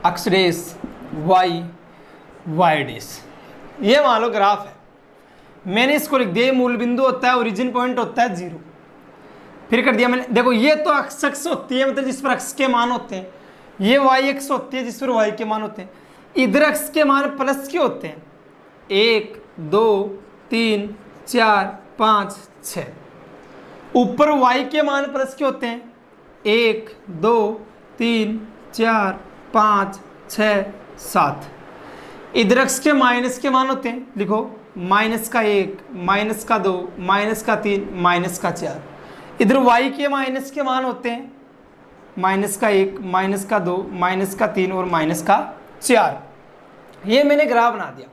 Speaker 1: एक्स डेश, वाई डेश, ये मान लो ग्राफ है। मैंने इसको लिख दिया, मूल बिंदु होता है, ओरिजिन पॉइंट होता है 0, फिर कर दिया मैंने। देखो ये तो अक्स होती है, मतलब जिस पर अक्स के मान होते हैं, ये वाई एक्स होती है जिस पर वाई के मान होते हैं। इधर अक्स के मान प्लस के होते हैं, 1 2 3 4 5 6। ऊपर वाई के मान प्लस के होते हैं, 1 2 3 4 5 6 7। इधर अक्स के माइनस के मान होते हैं, लिखो माइनस का 1, माइनस का 2, माइनस का 3, माइनस का 4। इधर y के माइनस के मान होते हैं, माइनस का 1, माइनस का 2, माइनस का 3 और माइनस का 4। ये मैंने ग्राफ बना दिया।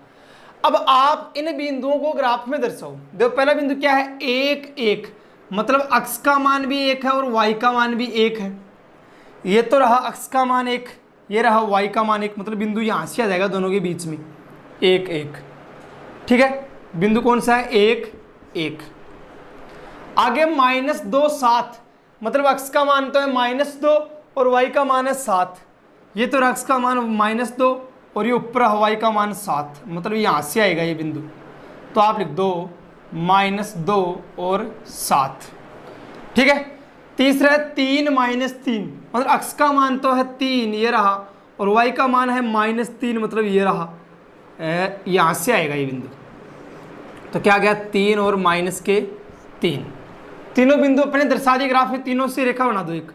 Speaker 1: अब आप इन बिंदुओं को ग्राफ में दर्शाओ। देखो पहला बिंदु क्या है, 1 1, मतलब अक्स का मान भी 1 है और y का मान भी 1 है। ये तो रहा अक्स का मान 1, ये रहा y का मान 1, मतलब बिंदु यहाँ से आ जाएगा दोनों के बीच में 1 1। ठीक है, बिंदु कौन सा है, 1 1। आगे -2 7, मतलब अक्स का मान तो है -2 और y का मान है 7। ये तो अक्स का मान -2 और ये ऊपर y का मान 7, मतलब यहाँ से आएगा ये बिंदु। तो आप लिख दो -2 और 7। ठीक है, तीसरा है 3 -3, मतलब अक्स का मान तो है 3, ये रहा, और y का मान है -3, मतलब ये रहा, यहाँ से आएगा ये बिंदु। तो क्या गया, 3 और -3। तीनों बिंदु अपने दर्शा दिए ग्राफ में, तीनों से रेखा बना दो एक।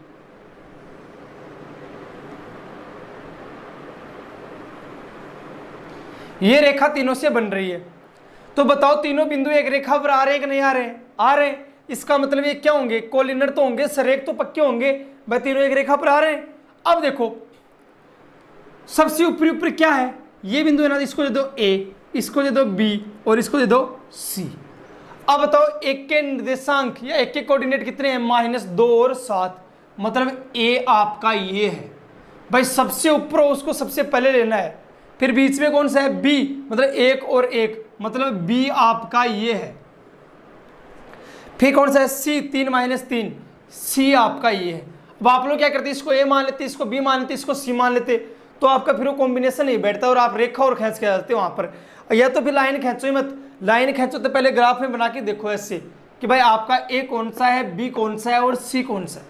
Speaker 1: ये रेखा तीनों से बन रही है। तो बताओ तीनों बिंदु एक रेखा पर आ रहे हैं कि नहीं आ रहे? आ रहे हैं। इसका मतलब ये क्या होंगे, कोलिनर तो होंगे, सरेख तो पक्के होंगे भाई, तीनों एक रेखा पर आ रहे हैं। अब देखो सबसे ऊपर क्या है, ये बिंदु है ना, इसको दे दो A, इसको दे दो B और इसको दे दो C। अब बताओ एक के निर्देशांक या एक के कोऑर्डिनेट कितने हैं, -2 और 7, मतलब A आपका ये है भाई, सबसे ऊपर उसको सबसे पहले लेना है। फिर बीच में कौन सा है, B, मतलब 1 और 1, मतलब B आपका ये है। फिर कौन सा है, C, 3 -3, C आपका ये है। अब आप लोग क्या करते, इसको A मान लेते, इसको B मान लेते, इसको C मान लेते, तो आपका फिर वो कॉम्बिनेशन नहीं बैठता और आप रेखा और खींच के आ जाते हो वहां पर। या तो फिर लाइन खींचो ही मत, लाइन खींचो तो पहले ग्राफ में बना के देखो ऐसे कि भाई आपका A कौन सा है, B कौन सा है और C कौन सा है।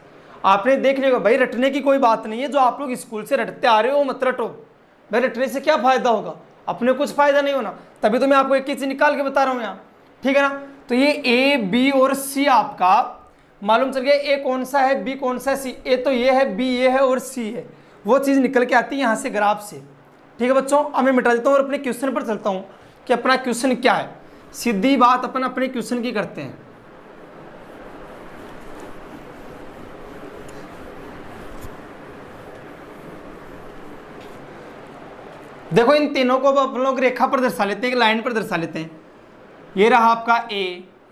Speaker 1: आपने देख लिया भाई, रटने की कोई बात नहीं है, जो आप लोग स्कूल से रटते आ रहे हो मत रटो भाई, रटने से क्या फायदा होगा, अपने कुछ फायदा नहीं होना। तभी तो मैं आपको एक ही चीज निकाल के बता रहा हूँ यहाँ, ठीक है ना। तो ये A, B और C आपका मालूम चल गया, A कौन सा है, B कौन सा है, C। A तो ये है, B ये है और C है, वो चीज़ निकल के आती है यहाँ से ग्राफ से। ठीक है बच्चों, अब मैं मिटा देता हूँ और अपने क्वेश्चन पर चलता हूँ कि अपना क्वेश्चन क्या है। सीधी बात अपन अपने क्वेश्चन की करते हैं। देखो इन तीनों को अपन लोग रेखा पर दर्शा लेते हैं, एक लाइन पर दर्शा लेते हैं। ये रहा आपका A,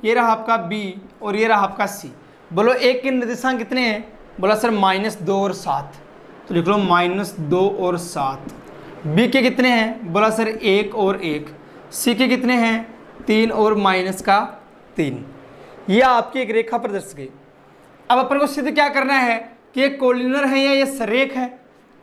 Speaker 1: ये रहा आपका B और ये रहा आपका C। बोलो एक के निर्देशांक कितने हैं, बोला सर -2 और 7, तो लिख लो -2 और 7। B के कितने हैं, बोला सर 1 और 1। C के कितने हैं, 3 और -3। ये आपकी एक रेखा पर दर्श गई। अब अपन को सिद्ध क्या करना है कि ये कोलिनर है या ये सरेख है।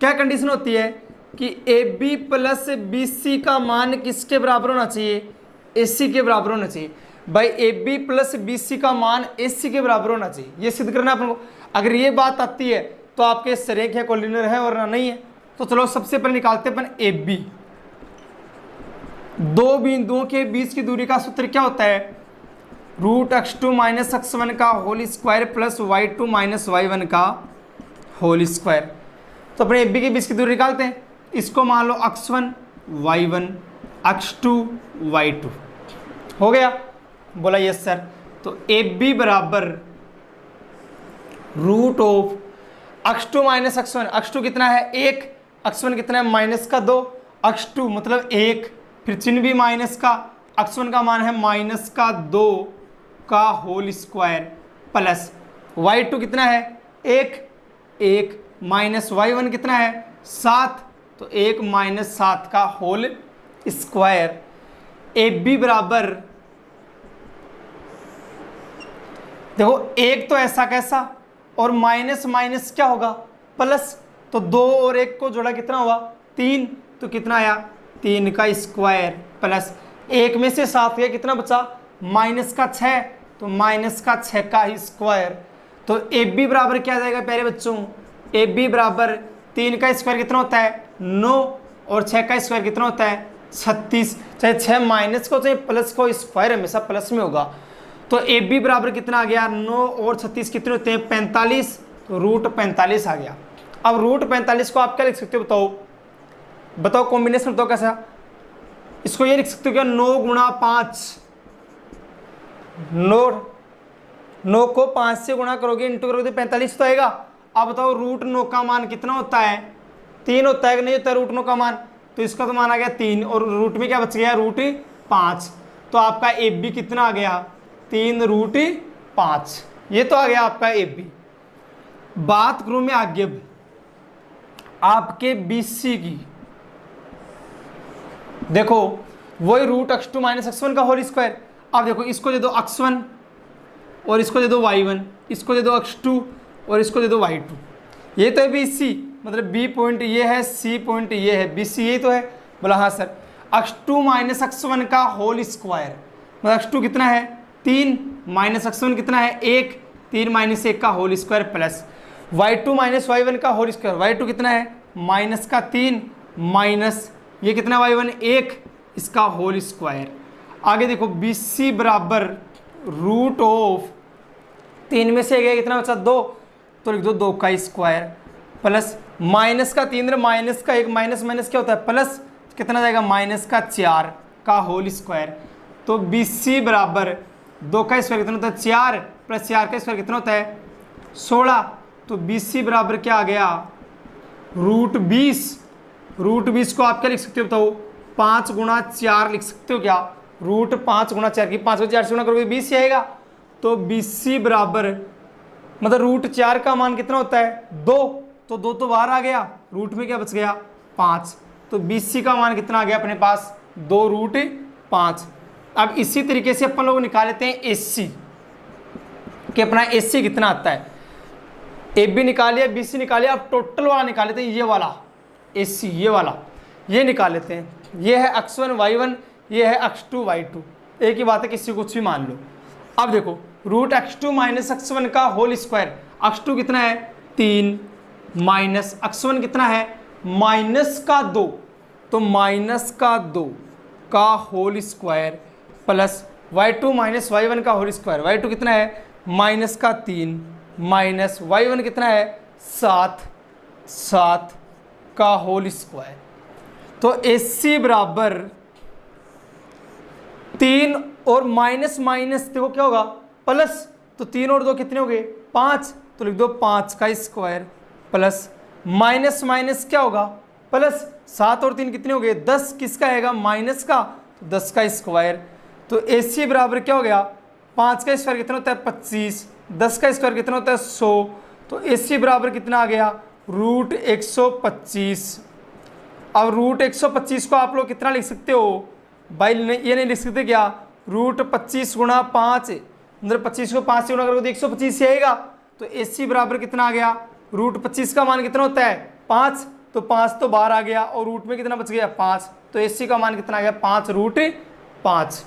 Speaker 1: क्या कंडीशन होती है, कि A B plus B C का मान किसके बराबर होना चाहिए, ए सी के बराबर होना चाहिए। भाई A B plus B C का मान ए सी के बराबर होना चाहिए, ये सिद्ध करना अपन को। अगर ये बात आती है तो आपके सरेख है, कोलिनियर है और नहीं है। तो चलो सबसे पहले निकालते हैं अपन ए बी। दो बिंदुओं के बीच की दूरी का सूत्र क्या होता है, रूट x2 माइनस x1 का whole square plus y2 minus y1 का होल स्क्वायर। तो अपने ए बी के बीच की दूरी निकालते हैं। इसको मान लो x1 y1 x2 y2 हो गया, बोला यस सर। तो ए बी बराबर root of x2 minus x1, x2 कितना है 1, x1 कितना है -2, x2 मतलब 1, फिर चिन्ह भी माइनस का, x1 का मान है -2 का होल स्क्वायर प्लस y2 कितना है 1 माइनस y1 कितना है 7, तो 1 - 7 का होल स्क्वायर। ए बी बराबर देखो 1 तो ऐसा कैसा और माइनस माइनस क्या होगा प्लस, तो 2 और 1 को जोड़ा कितना हुआ 3, तो कितना आया 3 का स्क्वायर प्लस 1 में से 7 गया कितना बचा -6, तो -6 का ही स्क्वायर। तो ए बी बराबर क्या आ जाएगा प्यारे बच्चों, ए बी बराबर 3 का स्क्वायर कितना होता है 9 और 6 का स्क्वायर कितना होता है 36, चाहे 6 माइनस को चाहे प्लस को, स्क्वायर हमेशा प्लस में होगा। तो ए बी बराबर कितना आ गया 9 और 36 कितने होते हैं 45, तो रूट 45 आ गया। अब रूट 45 को आप क्या लिख सकते हो बताओ कॉम्बिनेशन बताओ कैसा। इसको ये लिख सकते हो क्या 9 गुणा 5, 9 को 5 से गुणा करोगे इंटू करोगे तो 45 तो आएगा। अब बताओ रूट 9 का मान कितना होता है 3 होता है कि नहीं होता है रूट 9 का मान, तो इसका तो मान आ गया 3 और रूट में क्या बच गया रूट 5, तो आपका ए बी कितना आ गया 3 रूट 5, ये तो आ गया आपका ए बी। बात करूं मैं आगे आपके बी सी की, देखो वही रूट x2 माइनस x1 का होल स्क्वायर। अब देखो इसको दे दो x1 और इसको दे दो y1, इसको दे दो x2 और इसको दे दो y2, ये तो है बी सी, मतलब बी पॉइंट ये है, सी पॉइंट ये है, बी सी यही तो है। बोला हाँ सर। x2 माइनस x1 का होल स्क्वायर, मतलब x2 कितना है 3 माइनस x1 कितना है 1, 3 - 1 का whole square plus y2 minus y1 का होल स्क्वायर, y2 कितना है -3 माइनस ये कितना y1 1, इसका होल स्क्वायर। आगे देखो बी सी बराबर रूट ऑफ 3 में से गया कितना बचा 2, तो लिख दो 2 का स्क्वायर प्लस माइनस का 3 माइनस का 1, माइनस माइनस क्या होता है प्लस, कितना जाएगा -4 का होल स्क्वायर। तो बी सी बराबर 2 का स्क्वायर कितना होता है 4 प्लस 4 का स्क्वायर कितना होता है 16, तो बी सी बराबर क्या आ गया रूट 20। रूट 20 को आप क्या लिख सकते हो बताओ 5 गुणा 4 लिख सकते हो क्या, रूट 5 गुणा 4 की 5 को 4 से गुणा करोगे 20 आएगा। तो बी सी बराबर मतलब रूट 4 का मान कितना होता है 2, तो 2 तो बाहर आ गया, रूट में क्या बच गया 5, तो बी सी का मान कितना आ गया अपने पास 2 रूट 5। अब इसी तरीके से अपन लोग निकाल लेते हैं एस सी कि अपना एस सी कितना आता है। ए बी निकाल लिया, बी सी निकाल लिया, अब टोटल वाला निकाल लेते हैं, ये वाला एस सी ये वाला ये निकाल लेते हैं। ये है x1 y1, ये है x2 y2, एक ही बात है किसी को कुछ भी मान लो। अब देखो रूट x2 माइनस x1 का होल स्क्वायर, x2 कितना है 3 माइनस x1 कितना है -2, तो -2 का whole square plus y2 minus y1 का होल स्क्वायर, y2 कितना है -3 माइनस y1 कितना है 7 का होल स्क्वायर। तो एस सी बराबर 3 और माइनस माइनस देखो क्या होगा प्लस, तो 3 और 2 कितने हो गए 5, तो लिख दो 5 का स्क्वायर प्लस माइनस माइनस क्या होगा प्लस, 7 और 3 कितने हो गए 10, किसका आएगा माइनस का, तो 10 का स्क्वायर। तो ए सी बराबर क्या हो गया 5 का स्क्वायर कितना होता है 25, 10 का स्क्वायर कितना होता है 100, तो ए सी बराबर कितना आ गया रूट 125। अब रूट 125 को आप लोग कितना लिख सकते हो भाई, ये नहीं लिख सकते क्या रूट 25 गुणा 5, मतलब 25 को 5 से गुणा करोगे तो 125 से आएगा। तो एस सी बराबर कितना आ गया रूट 25 का मान कितना होता है 5, तो तो 5 तो बाहर आ गया और रूट में कितना बच गया 5, तो AC का मान कितना आ गया 5√5।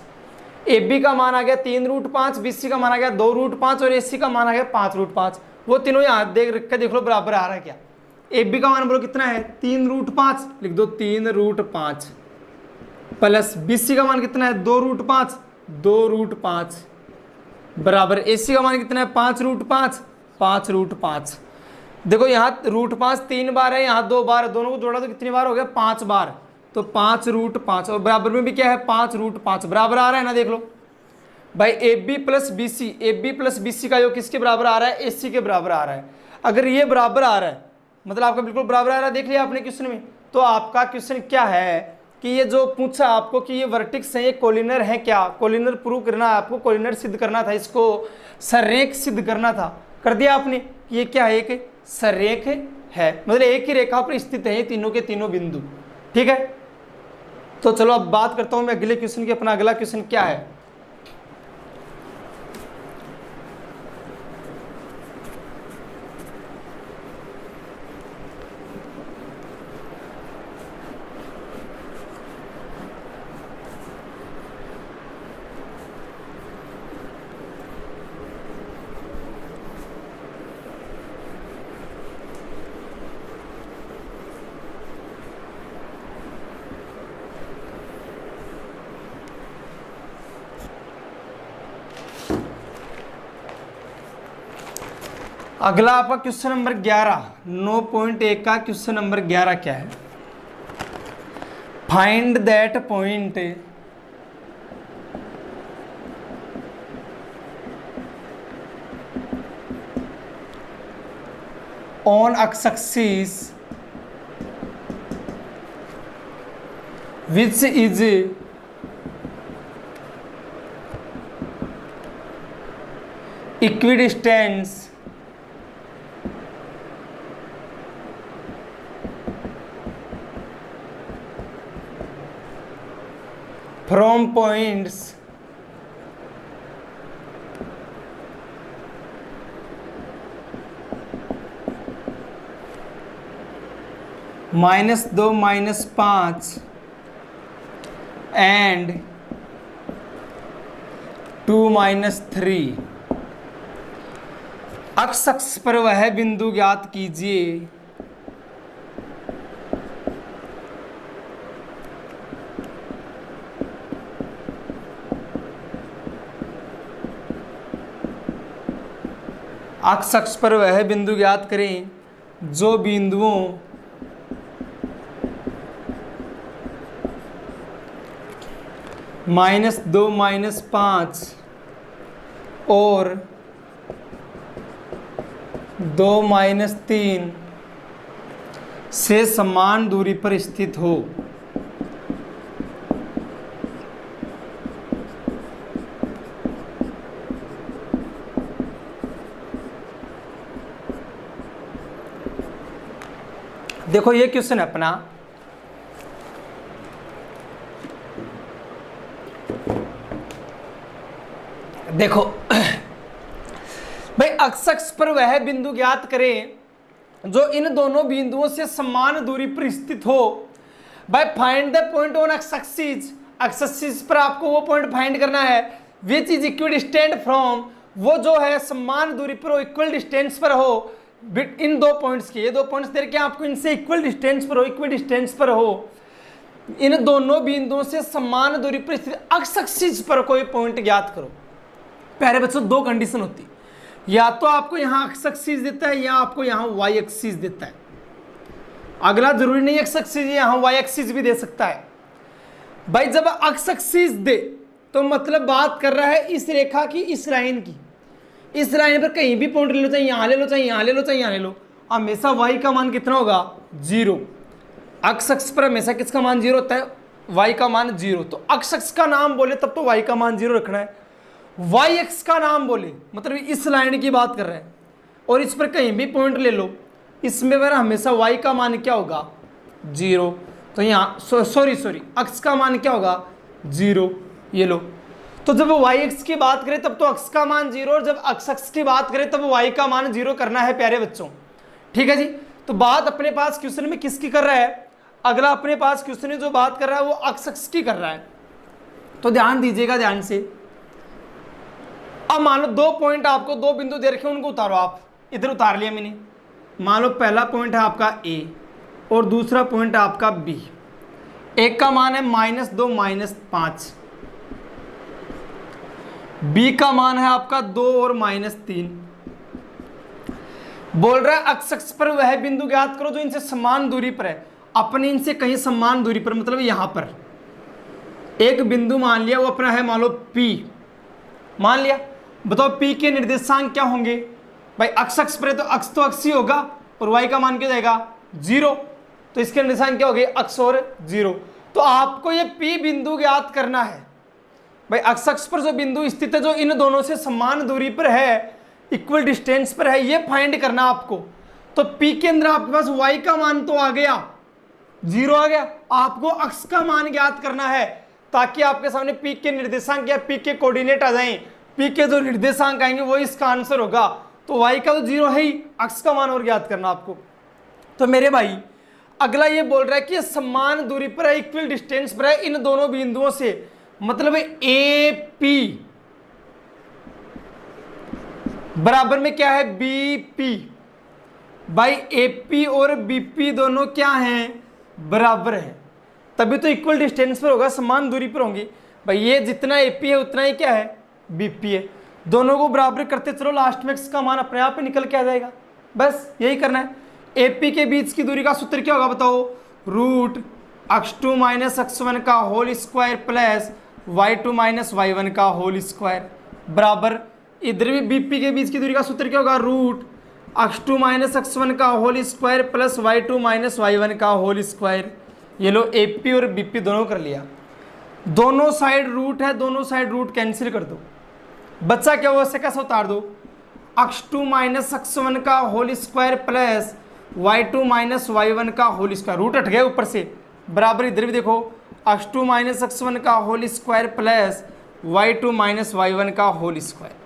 Speaker 1: AB का मान आ गया 3√5, BC का मान आ गया 2√5 और AC का मान आ गया 5√5। वो तीनों यहाँ देख लो बराबर आ रहा है क्या। AB का मान बोलो कितना है 3√5, लिख दो 3√5 प्लस BC का मान कितना है 2√5, 2√5 बराबर AC का मान कितना है 5√5, 5√5। देखो यहाँ √5 3 बार है, यहाँ 2 बार है, दोनों को जोड़ा तो कितनी बार हो गया 5 बार, तो 5√5 और बराबर में भी क्या है 5√5 बराबर आ रहा है ना। देख लो भाई AB प्लस BC का योग किसके बराबर आ रहा है AC के बराबर आ रहा है। अगर ये बराबर आ रहा है मतलब आपका बिल्कुल बराबर आ रहा है, देख लिया आपने क्वेश्चन में। तो आपका क्वेश्चन क्या है कि ये जो पूछा आपको कि ये वर्टिक्स है, ये कोलिनर है क्या, कोलिनर प्रूव करना है आपको, कोलिनर सिद्ध करना था, इसको सररेख सिद्ध करना था, कर दिया आपने। ये क्या है एक सररेख है, मतलब एक ही रेखा पर स्थित है तीनों के तीनों बिंदु। ठीक है, तो चलो अब बात करता हूं मैं अगले क्वेश्चन की। अपना अगला क्वेश्चन क्या है, अगला आपका क्वेश्चन नंबर 11, 9.1 का क्वेश्चन नंबर 11 क्या है। Find that point on x axis which is equidistance from points -2 -5 and 2 -3 अक्ष पर वह बिंदु ज्ञात कीजिए अक्ष पर वह बिंदु ज्ञात करें जो बिंदुओं -2 -5 और 2 -3 से समान दूरी पर स्थित हो। देखो ये क्वेश्चन है अपना, देखो भाई अक्ष पर वह बिंदु ज्ञात करें जो इन दोनों बिंदुओं से समान दूरी पर स्थित हो। भाई find the point on x axis, x axis पर आपको वो पॉइंट फाइंड करना है विच इज इक्विडिस्टेंट फ्रॉम, वो जो है समान दूरी पर हो, इक्वल डिस्टेंस पर हो इन दो पॉइंट्स के। ये दो पॉइंट्स दे रखे हैं आपको, इनसे इक्वल डिस्टेंस पर हो, इक्वल डिस्टेंस पर हो, इन दोनों बिंदुओं से समान दूरी पर स्थित एक्स एक्सिस पर कोई पॉइंट ज्ञात करो। प्यारे बच्चों दो कंडीशन होती है, या तो आपको यहाँ एक्स एक्सिस देता है या आपको यहाँ वाई एक्सिस देता है। अगला जरूरी नहीं एक्स एक्सिस, यहाँ वाई एक्सिस भी दे सकता है। भाई जब एक्स एक्सिस दे तो मतलब बात कर रहा है इस रेखा की, इस लाइन की। इस लाइन पर कहीं भी पॉइंट ले लो, चाहे यहाँ ले लो, चाहे यहाँ ले लो, चाहे यहाँ ले लो, हमेशा वाई का मान कितना होगा 0। एक्स अक्ष पर हमेशा किसका मान 0 होता है, वाई का मान 0। तो एक्स अक्ष का नाम बोले तब तो वाई का मान 0 रखना है। वाई एक्स का नाम बोले मतलब इस लाइन की बात कर रहे हैं और इस पर कहीं भी पॉइंट ले लो, इसमें मेरा हमेशा वाई का मान क्या होगा 0। तो यहाँ सॉरी अक्ष का मान क्या होगा 0, ये लो। तो जब वाई एक्स की बात करें तब तो अक्ष का मान 0 और जब अक्ष की बात करें तब वाई का मान 0 करना है प्यारे बच्चों। ठीक है जी, तो बात अपने पास क्वेश्चन में किसकी कर रहा है, अगला अपने पास क्वेश्चन में जो बात कर रहा है वो अक्ष की कर रहा है। तो ध्यान दीजिएगा ध्यान से। अब मान लो 2 पॉइंट आपको, 2 बिंदु दे रखे उनको उतारो। आप इधर उतार लिया मैंने। मान लो पहला पॉइंट है आपका A और दूसरा पॉइंट है आपका B। एक का मान है -2 -5, B का मान है आपका 2 और -3। बोल रहा है अक्ष पर वह बिंदु ज्ञात करो जो इनसे समान दूरी पर है। अपने इनसे कहीं समान दूरी पर, मतलब यहां पर एक बिंदु मान लिया, वो अपना है मान लो P मान लिया। बताओ P के निर्देशांक क्या होंगे भाई। अक्ष पर है तो अक्ष ही होगा और y का मान क्या जाएगा 0, तो इसके निर्देशांक क्या हो गए अक्ष और 0। तो आपको ये P बिंदु ज्ञात करना है भाई। अक्ष पर जो बिंदु स्थित है जो इन दोनों से समान दूरी पर है, इक्वल डिस्टेंस पर है, ये फाइंड करना आपको। तो P के अंदर आपके पास y का मान तो आ गया 0 आ गया, आपको अक्ष का मान ज्ञात करना है ताकि आपके सामने P के निर्देशांक या P के कोऑर्डिनेट आ जाएं। P के जो निर्देशांक आएंगे वो इसका आंसर होगा। तो y का तो 0 है ही, अक्ष का मान और ज्ञात करना आपको। तो मेरे भाई अगला ये बोल रहा है कि समान दूरी पर है, इक्वल डिस्टेंस पर है इन दोनों बिंदुओं से, मतलब AP बराबर में क्या है BP। भाई AP और BP दोनों क्या हैं बराबर है, तभी तो इक्वल डिस्टेंस पर होगा, समान दूरी पर होंगे। भाई ये जितना AP है उतना ही क्या है BP है। दोनों को बराबर करते चलो, लास्ट में x का मान अपने आप ही निकल के आ जाएगा। बस यही करना है। AP के बीच की दूरी का सूत्र क्या होगा बताओ, √x2 - x1 का whole square plus y2 - y1 का होल स्क्वायर बराबर, इधर भी BP के बीच की दूरी का सूत्र क्या होगा, √x2 - x1 का whole square plus y2 - y1 का होल स्क्वायर। ये लो AP और BP दोनों कर लिया। दोनों साइड रूट है, दोनों साइड रूट कैंसिल कर दो, बच्चा क्या हुआ, कैसे उतार दो, x2 - x1 का whole square plus y2 - y1 का होल स्क्वायर, रूट हट गया ऊपर से बराबर। इधर भी देखो x2 - x1 का whole square plus y2 - y1 का होल स्क्वायर।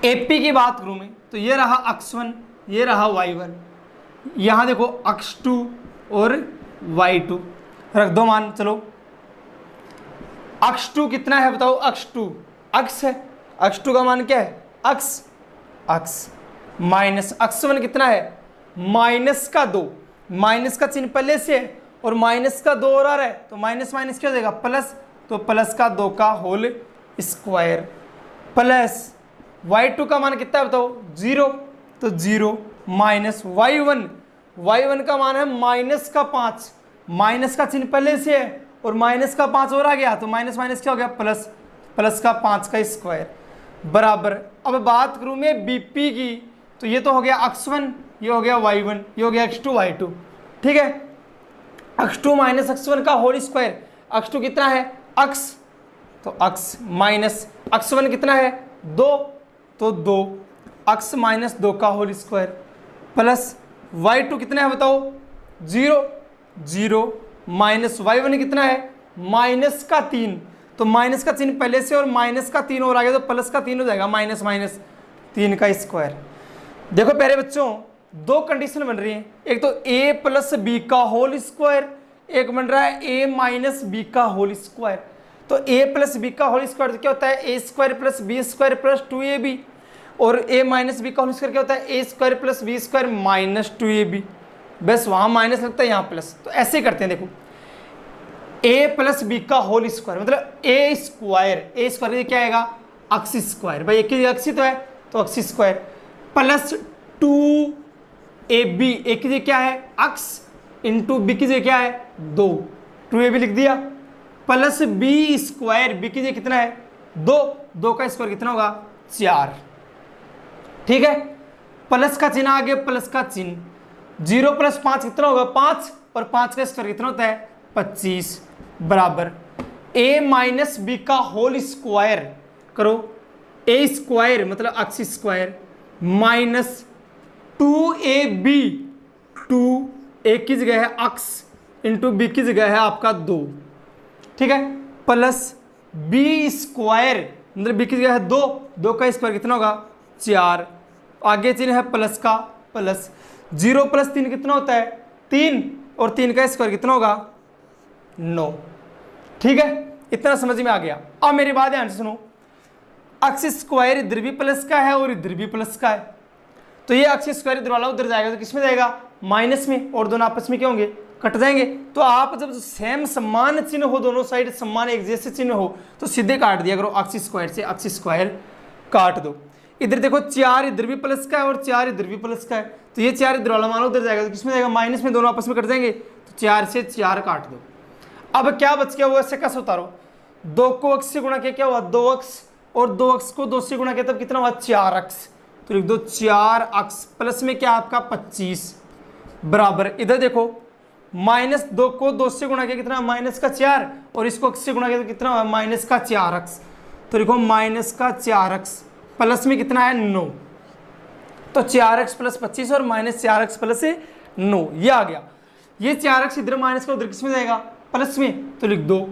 Speaker 1: AP की बात करूं मैं तो ये रहा x1, ये रहा y1, यहां देखो x2 और y2 रख दो मान। चलो x2 कितना है बताओ, x2 अक्ष है, x2 का मान क्या है अक्ष माइनस x1 कितना है -2, माइनस का चिन्ह पहले से है और -2 और आ रहा है तो माइनस माइनस क्या हो जाएगा प्लस, तो +2 का होल स्क्वायर प्लस y2 का मान कितना है बताओ 0, तो 0 माइनस y1 का मान है -5, माइनस का चिन्ह पहले से है और -5 और आ गया तो माइनस माइनस क्या हो गया प्लस का 5 का स्क्वायर बराबर। अब बात करूं मैं BP की तो ये तो हो गया x1, ये हो गया y1, ये हो गया x2 y2, ठीक है। x2 - x1 का होल स्क्वायर, x2 कितना है अक्ष, तो अक्ष माइनस x1 कितना है 2, तो 2 अक्ष -2 का होल स्क्वायर प्लस y2 कितना है बताओ 0 माइनस y1 कितना है -3, तो माइनस का चिन्ह पहले से और -3 और आ गया तो +3 हो जाएगा, -3 का स्क्वायर। देखो प्यारे बच्चों दो कंडीशन बन रही है, एक तो a + b का होल स्क्वायर, एक बन रहा है a - b का होल स्क्वायर। तो a + b का होल स्क्वायर क्या होता है a² + b² + 2ab, और a - b का होल स्क्वायर क्या होता है a² + b² - 2ab। बस वहां माइनस लगता है यहाँ प्लस, तो ऐसे करते हैं। देखो a + b का होल स्क्वायर मतलब a² क्या आएगा अक्ष स्क्वायर, भाई एक ही अक्ष तो है तो अक्ष स्क्वायर प्लस 2ab, एक की जगह क्या है अक्ष इंटू b की जगह क्या है 2 2ab लिख दिया, प्लस b², b की जगह कितना है 2 का स्क्वायर कितना होगा 4, ठीक है। प्लस का चिन्ह आगे, प्लस का चिन्ह 0 + 5 कितना होगा 5, और 5 का स्क्वायर कितना होता है 25 बराबर a - b का होल स्क्वायर करो, a² मतलब अक्ष स्क्वायर माइनस 2ab, 2 एक की जगह है अक्ष इंटू b की जगह है आपका 2, ठीक है, प्लस b² मतलब b की जगह है 2 का स्क्वायर कितना होगा 4, आगे चिन्ह है प्लस का प्लस, 0 + 3 कितना होता है 3, और 3 का स्क्वायर कितना होगा 9। ठीक है, इतना समझ में आ गया। अब मेरी बात ध्यान से सुनो, अक्स स्क्वायर इधर भी प्लस का है और इधर भी प्लस का है, तो ये अक्स स्क्वायर इधर वाला उधर जाएगा तो किस में जाएगा माइनस में, और दोनों आपस में क्या होंगे कट जाएंगे। तो आप जब सेम समान चिन्ह हो, दोनों साइड समान एक जैसे चिन्ह हो, तो सीधे काट दिया करो, अक्स स्क्वायर से अक्स स्क्वायर काट दो। इधर देखो 4 इधर भी प्लस का है और 4 इधर भी प्लस का है, तो ये 4 इधर वाला मान लो उधर जाएगा तो किसमें जाएगा माइनस में, दोनों आपस में कट जाएंगे, तो 4 से 4 काट दो। अब क्या बच गया वो ऐसे कैसे उतारो, 2 को अक्स से गुणा किया क्या हुआ 2 अक्स, और 2 अक्स को 2 से गुणा किया तब कितना हुआ 4 अक्स, तो लिख दो 4 अक्स प्लस में क्या आपका 25 बराबर, इधर देखो -2 को 2 से गुणा किया कितना -4, और इसको अक्स से गुणा किया तो कितना हुआ -4 अक्स, तो देखो -4 अक्स प्लस में कितना है 9, तो 4 अक्स प्लस 25 और -4 अक्स प्लस 9 ये आ गया। ये 4 अक्स इधर माइनस का उधर किस में जाएगा प्लस में, तो लिख दो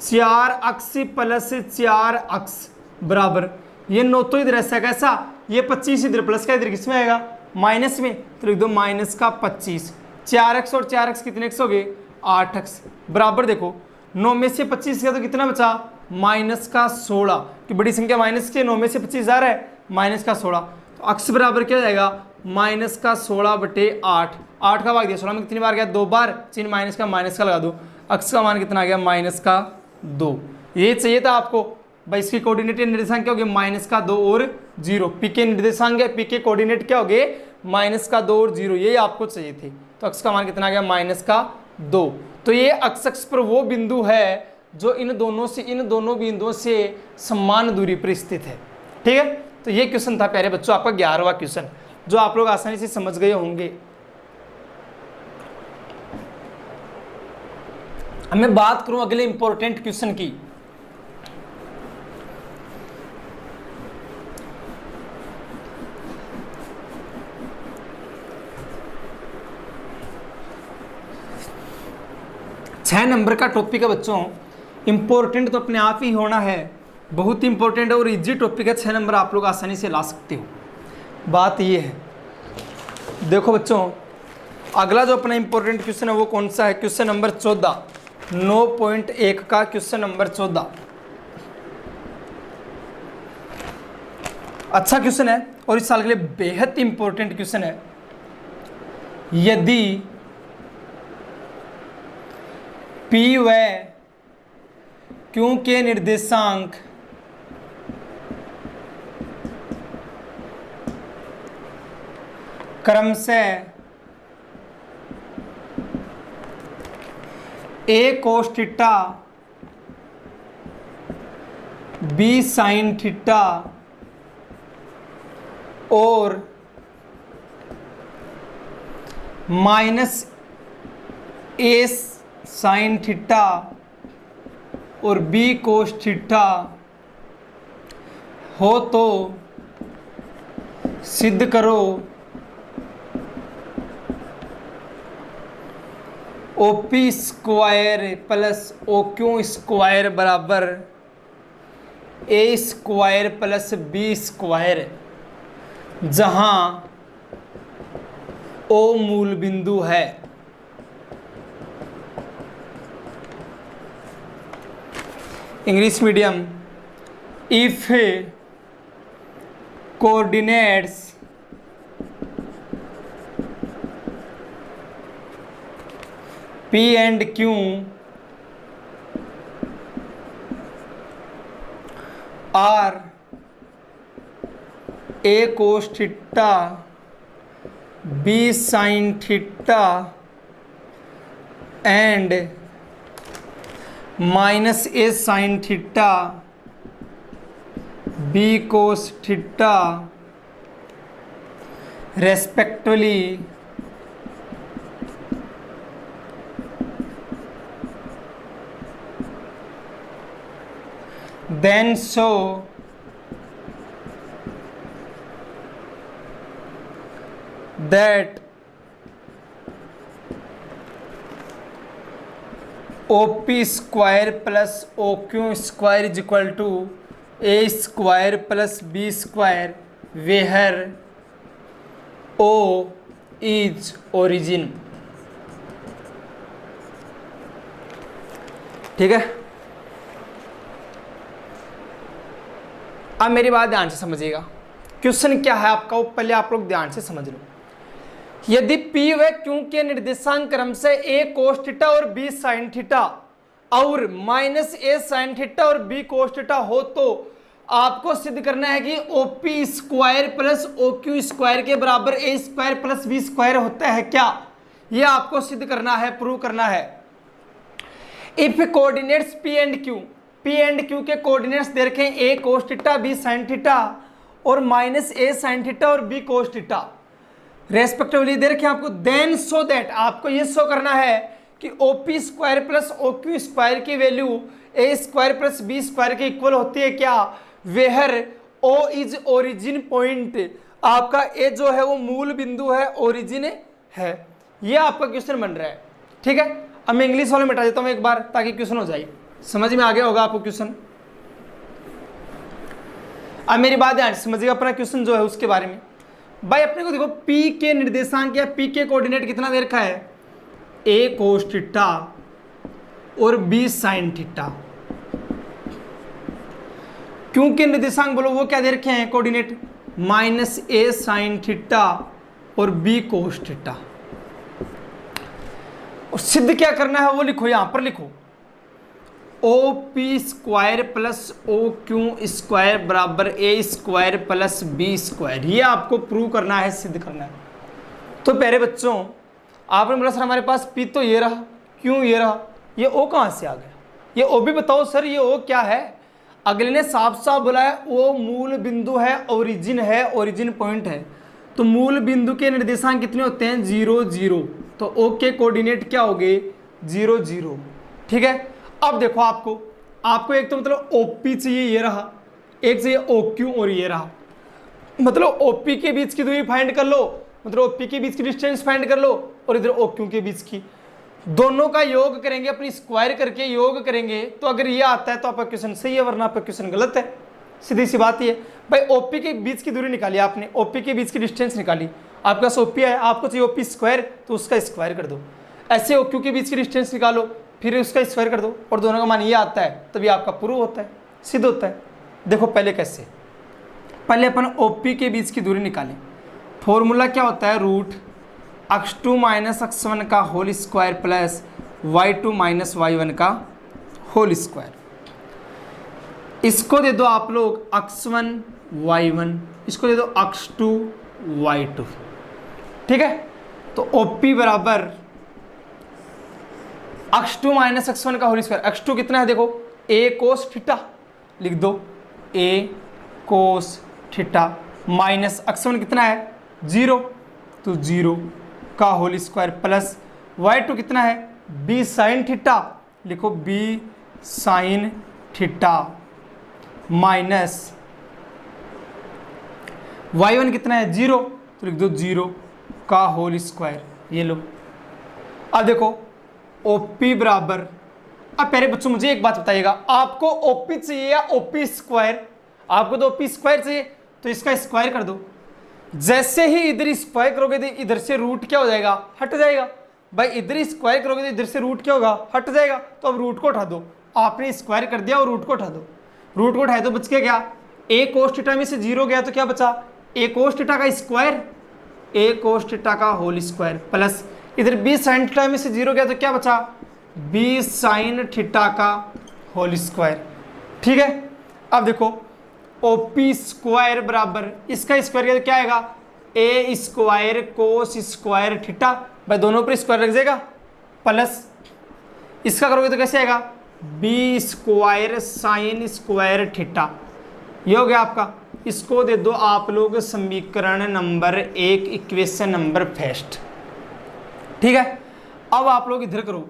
Speaker 1: 4 अक्स प्लस 4 अक्स बराबर, ये 9 तो इधर ऐसा कैसा, ये 25 इधर प्लस का इधर किस में आएगा माइनस में, तो लिख दो -25, 4 अक्स और 4 अक्स कितने अक्स हो गए 8 अक्स बराबर, देखो 9 में से 25 गया तो कितना बचा -16, कि बड़ी संख्या माइनस के 9 में से 25 जा रहा है -16, तो अक्स बराबर क्या हो जाएगा -16/8, 8 का भाग दिया 16 में कितनी बार गया 2 बार, चिन्ह माइनस का लगा दो, अक्स का मान कितना आ गया -2। ये चाहिए था आपको भाई, इसकी कोऑर्डिनेट निर्देशांक क्या हो गए -2 और 0, पी के निर्देशांक पी के कोऑर्डिनेट क्या हो गए -2 और 0, ये आपको चाहिए थे, तो अक्स का मान कितना आ गया -2। तो ये अक्ष पर वो बिंदु है जो इन दोनों बिंदुओं से समान दूरी पर स्थित है। ठीक है, तो ये क्वेश्चन था प्यारे बच्चों आपका 11वां क्वेश्चन, जो आप लोग आसानी से समझ गए होंगे। अब मैं बात करूं अगले इंपॉर्टेंट क्वेश्चन की। छह नंबर का टॉपिक है बच्चों, इंपॉर्टेंट तो अपने आप ही होना है, बहुत इंपॉर्टेंट और इजी टॉपिक है, 6 नंबर आप लोग आसानी से ला सकते हो। बात ये है, देखो बच्चों अगला जो अपना इंपॉर्टेंट क्वेश्चन है वो कौन सा है, क्वेश्चन नंबर 14, 9.1 का क्वेश्चन नंबर 14। अच्छा क्वेश्चन है और इस साल के लिए बेहद इंपॉर्टेंट क्वेश्चन है। यदि P व Q के निर्देशांक क्रमशः A cos theta, B sin theta और -A sin थीटा और B cos थीटा हो तो सिद्ध करो OP square plus OQ square बराबर A square plus B square, जहां O मूल बिंदु है। English medium, if coordinates P and Q are A cos theta, B sin theta and -A sin theta, B cos theta respectively, then show that OP square plus OQ square is equal to A square plus B square, where O is origin. ठीक है, अब मेरी बात ध्यान से समझिएगा। क्वेश्चन क्या है आपका, वो पहले आप लोग ध्यान से समझ लो। यदि P व Q के निर्देशांक क्रम से A cos थीटा और B sin थीटा और माइनस A sin थीटा और B cos थीटा हो तो आपको सिद्ध करना है कि OP square plus OQ square के बराबर A square plus B square होता है क्या, यह आपको सिद्ध करना है, प्रूव करना है। If coordinates P and Q के कोऑर्डिनेट्स दे रखे हैं A cos theta B sin theta और माइनस A sin थीटा और B cos थीटा रेस्पेक्टिवली दे रखे आपको, देन सो दैट आपको ये शो करना है कि OP square plus OQ square की value A square plus B square के इक्वल होती है क्या, where O is origin point. आपका A जो है वो मूल बिंदु है, ओरिजिन है। ये आपका क्वेश्चन बन रहा है। ठीक है, अब मैं इंग्लिश वाले मिटा देता हूं एक बार ताकि क्वेश्चन हो जाए, समझ में आ गया होगा आपको क्वेश्चन। अब मेरी बात ध्यान से समझिएगा, अपना क्वेश्चन जो है उसके बारे में। भाई अपने को देखो P के निर्देशांक या P के कोऑर्डिनेट कितना दे रखा है, A cos थीटा और B sin थीटा। Q के निर्देशांक बोलो वो क्या दे रखे हैं coordinate, minus A sin theta और B cos थीटा। और सिद्ध क्या करना है वो लिखो, यहां पर लिखो OP square plus OQ square बराबर A square plus B square. ये आपको प्रूव करना है, सिद्ध करना है। तो प्यारे बच्चों आपने बोला सर हमारे पास P तो ये रहा, Q ये रहा, ये O कहाँ से आ गया, ये O भी बताओ सर, ये O क्या है। अगले ने साफ साफ बोला है वो मूल बिंदु है, ओरिजिन है, ओरिजिन पॉइंट है। तो मूल बिंदु के निर्देशांक कितने होते हैं, 0 0। तो O के कोऑर्डिनेट क्या हो गए, 0 0। ठीक है, अब देखो आपको एक तो मतलब OP चाहिए, ये रहा, एक चाहिए OQ और ये रहा। मतलब OP के बीच की दूरी फाइंड कर लो, मतलब OP के बीच की डिस्टेंस फाइंड कर लो और इधर OQ के बीच की, दोनों का योग करेंगे, अपनी स्क्वायर करके योग करेंगे। तो अगर ये आता है तो आपका क्वेश्चन सही है, वरना आपका क्वेश्चन गलत है। सीधी सी बात ये भाई, OP के बीच की दूरी निकाली आपने, OP के बीच की डिस्टेंस निकाली, आपके पास OP है, आपको चाहिए OP स्क्वायर तो उसका स्क्वायर कर दो। ऐसे OQ के बीच की डिस्टेंस निकालो, फिर उसका स्क्वायर कर दो और दोनों का मान ये आता है, तभी आपका प्रूव होता है, सिद्ध होता है। देखो पहले कैसे, पहले अपन OP के बीच की दूरी निकालें। फॉर्मूला क्या होता है, रूट x2 माइनस x1 का whole square plus y2 minus y1 का होल स्क्वायर। इसको दे दो आप लोग x1 y1, इसको दे दो x2 y2। ठीक है, तो OP बराबर x2 माइनस x1 का होल स्क्वायर। x2 कितना है देखो, A cos थीटा लिख दो, A cos theta minus x1 कितना है 0, तो 0 का होल स्क्वायर प्लस y2 कितना है B sin थीटा, लिखो B sin theta minus y1 कितना है 0, तो लिख दो 0 का होल स्क्वायर। ये लो, अब देखो OP बराबर, अब प्यारे बच्चों मुझे एक बात बताइएगा, आपको OP चाहिए या OP स्क्वायर, आपको तो OP स्क्वायर चाहिए तो इसका स्क्वायर कर दो। जैसे ही इधर स्क्वायर करोगे तो इधर से रूट क्या हो जाएगा, हट जाएगा। भाई इधर स्क्वायर करोगे तो इधर से रूट क्या होगा, हट जाएगा। तो अब रूट को उठा दो, आपने स्क्वायर कर दिया और रूट को उठा दो, रूट को उठाए तो बच गया क्या, A cos थीटा में से 0 गया तो क्या बचा, A cos थीटा का स्क्वायर, A cos थीटा का होल स्क्वायर प्लस इधर B sin थीटा में से 0 गया तो क्या बचा, B sin थीटा का होल स्क्वायर। ठीक है, अब देखो OP स्क्वायर बराबर इसका स्क्वायर किया तो क्या आएगा, A square cos square theta, भाई दोनों पर स्क्वायर लग जाएगा, प्लस इसका करोगे तो कैसे आएगा, B square sine square theta. ये हो गया आपका। इसको दे दो आप लोग समीकरण नंबर 1, इक्वेशन नंबर फर्स्ट। ठीक है, अब आप लोग इधर करो,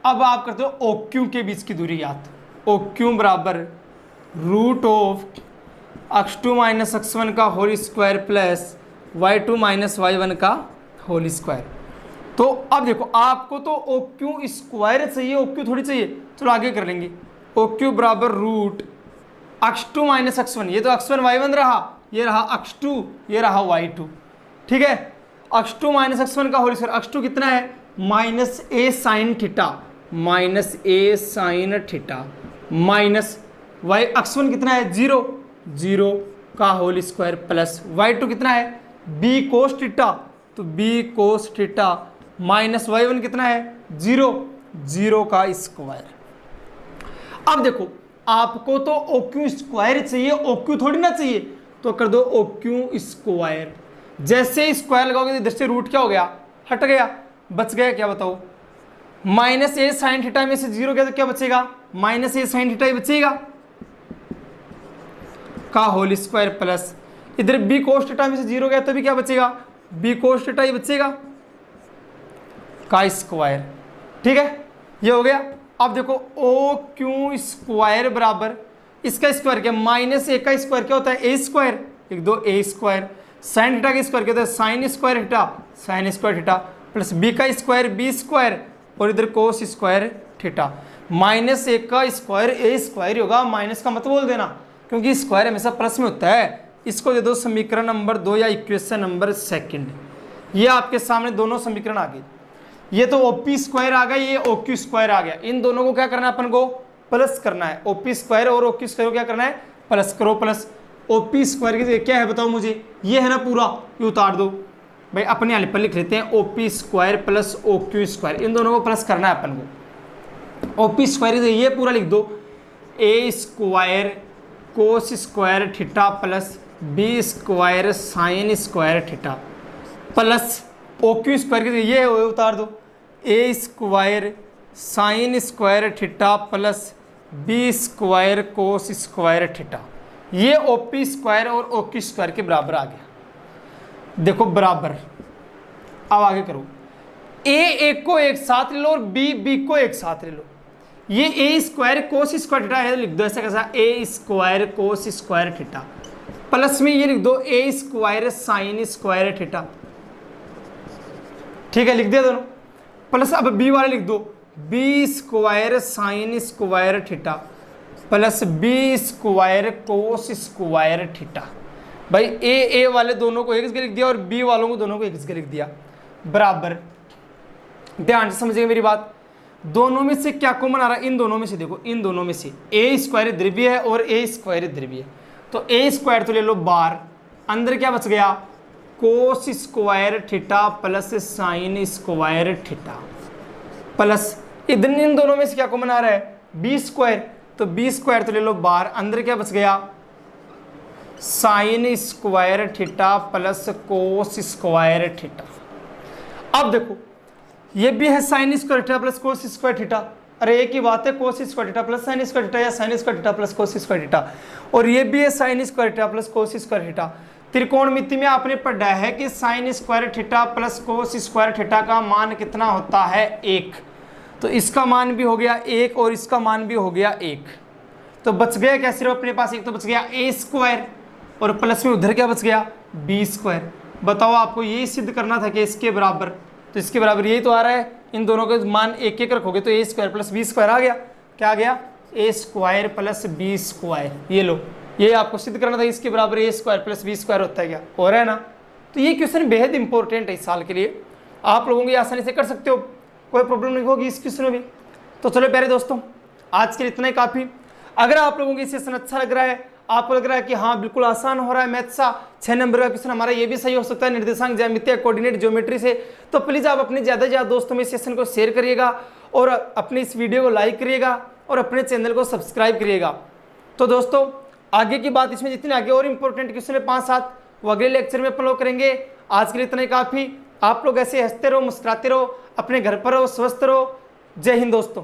Speaker 1: अब आप करते हो OQ के बीच की दूरी याद, OQ बराबर root of x2 minus x1 का whole square plus y2 minus y1 का होल स्क्वायर। तो अब देखो आपको तो OQ स्क्वायर चाहिए, OQ थोड़ी चाहिए, चलो आगे कर लेंगे। OQ बराबर रूट x2 माइनस x1, ये तो x1 y1 रहा, ये रहा x2, ये रहा y2। ठीक है, x2 माइनस x1 का होल स्क्वायर, x2 कितना है minus a sine theta, minus a sine theta minus y x1 कितना है 0, 0 का होल स्क्वायर प्लस y2 कितना है b कोस थीटा, तो b cos theta minus y1 कितना है 0, 0 का स्क्वायर। अब देखो आपको तो OQ स्क्वायर चाहिए, OQ थोड़ी ना चाहिए, तो कर दो OQ स्क्वायर। जैसे स्क्वायर लगाओगे तो इधर से रूट क्या हो गया हट गया, बच गया क्या बताओ, माइनस ए साइन थीटा में से 0 गया तो क्या बचेगा माइनस ए साइन थीटा ही बचेगा का होल स्क्वायर प्लस इधर बी कोस थीटा में से 0 गया तो भी क्या बचेगा बी कोस थीटा ही बचेगा का स्क्वायर। ठीक है ये हो गया। अब देखो ओ क्यू स्क्वायर बराबर इसका स्क्वायर क्या माइनस ए का स्क्वायर क्या होता है ए स्क्वायर, लिख दो ए स्क्वायर, साइन थीटा का स्क्वायर क्या होता है sine square theta, sine square theta plus B का स्क्वायर बी स्क्वायर और इधर cos square theta. Minus A का स्क्वायर ए स्क्वायर होगा, माइनस का मत बोल देना क्योंकि स्क्वायर हमेशा प्लस में होता है। इसको दे दो समीकरण नंबर 2 या इक्वेशन नंबर 2। ये आपके सामने दोनों समीकरण आ गए, ये तो ओपी स्क्वायर आ गया, ये ओक्यू स्क्वायर आ गया। इन दोनों को क्या करना है अपन को प्लस करना है, ओपी स्क्वायर और ओक्यू स्क्वायर को क्या करना है प्लस करो। प्लस ओपी स्क्वायर की क्या है बताओ मुझे, ये है ना पूरा, ये उतार दो भाई अपने वाले पर लिख लेते हैं OP square plus OQ square, इन दोनों को प्लस करना है अपन को। ओपी स्क्वायर ये पूरा लिख दो ए square cos square theta plus B square sine square theta plus OQ square की ये उतार दो ए square sine square theta plus B square cos square theta. ये ओपी स्क्वायर और ओक्यू स्क्वायर के बराबर आ गया। देखो बराबर, अब आगे करो, ए एक को एक साथ ले लो और बी बी को एक साथ ले लो। ये a square cos square theta है, लिख दो ऐसा कैसा a square cos square theta plus में ये लिख दो ए स्क्वायर साइन स्क्वायर थीटा। ठीक है लिख दिया दोनों, प्लस अब बी वाले लिख दो B square sine square theta plus B square cos square theta. भाई ए वाले दोनों को एक जगह लिख दिया और बी वालों को दोनों को एक जगह लिख दिया बराबर। ध्यान से समझिएगा मेरी बात, दोनों में से क्या कॉमन आ रहा है, इन दोनों में से देखो, इन दोनों में से ए स्क्वायर इधर भी है और ए स्क्वायर इधर भी है, तो ए स्क्वायर तो ले लो बार, अंदर क्या बच गया कोस square theta plus sine square theta plus इधर इन दोनों में से क्या कॉमन आ रहा है बी स्क्वायर, तो बी स्क्वायर तो ले लो बार, अंदर क्या बच गया sine square theta plus cos square theta. अब देखो ये भी है sine square theta plus cos square theta, अरे एक ही बात है cos square theta plus sine square theta या sine square theta plus cos square theta, और ये भी है sine square theta plus cos square theta. त्रिकोणमिति में आपने पढ़ा है कि sign square theta plus cos square theta का मान कितना होता है 1, तो इसका मान भी हो गया 1 और इसका मान भी हो गया 1, तो बच गया क्या सिर्फ अपने पास एक, तो बच गया ए स्क्वायर और प्लस में उधर क्या बच गया बी स्क्वायर। बताओ आपको यही सिद्ध करना था कि इसके बराबर, तो इसके बराबर यही तो आ रहा है, इन दोनों के मान एक एक रखोगे तो ए स्क्वायर प्लस बी स्क्वायर आ गया, क्या आ गया ए स्क्वायर प्लस बी स्क्वायर। ये लो ये आपको सिद्ध करना था इसके बराबर ए स्क्वायर प्लस बी स्क्वायर होता है क्या, हो रहा है ना। तो ये क्वेश्चन बेहद इंपॉर्टेंट है इस साल के लिए, आप लोगों की आसानी से कर सकते हो, कोई प्रॉब्लम नहीं होगी इस क्वेश्चन में भी। तो चलो प्यारे दोस्तों आज के लिए इतना ही काफ़ी। अगर आप लोगों को ये सेशन अच्छा लग रहा है, आपको लग रहा है कि हाँ बिल्कुल आसान हो रहा है मैथ सा, 6 नंबर का क्वेश्चन हमारा ये भी सही हो सकता है निर्देशांक ज्यामिति कोऑर्डिनेट ज्योमेट्री से, तो प्लीज़ आप अपने ज़्यादा से ज़्यादा दोस्तों में इस सेशन को शेयर करिएगा और अपने इस वीडियो को लाइक करिएगा और अपने चैनल को सब्सक्राइब करिएगा। तो दोस्तों आगे की बात इसमें जितने आगे और इंपॉर्टेंट क्वेश्चन है 5-7 वो अगले लेक्चर में अपन लोग करेंगे। आज के लिए इतना ही काफ़ी। आप लोग ऐसे हंसते रहो, मुस्कुराते रहो, अपने घर पर रहो, स्वस्थ रहो। जय हिंद दोस्तों।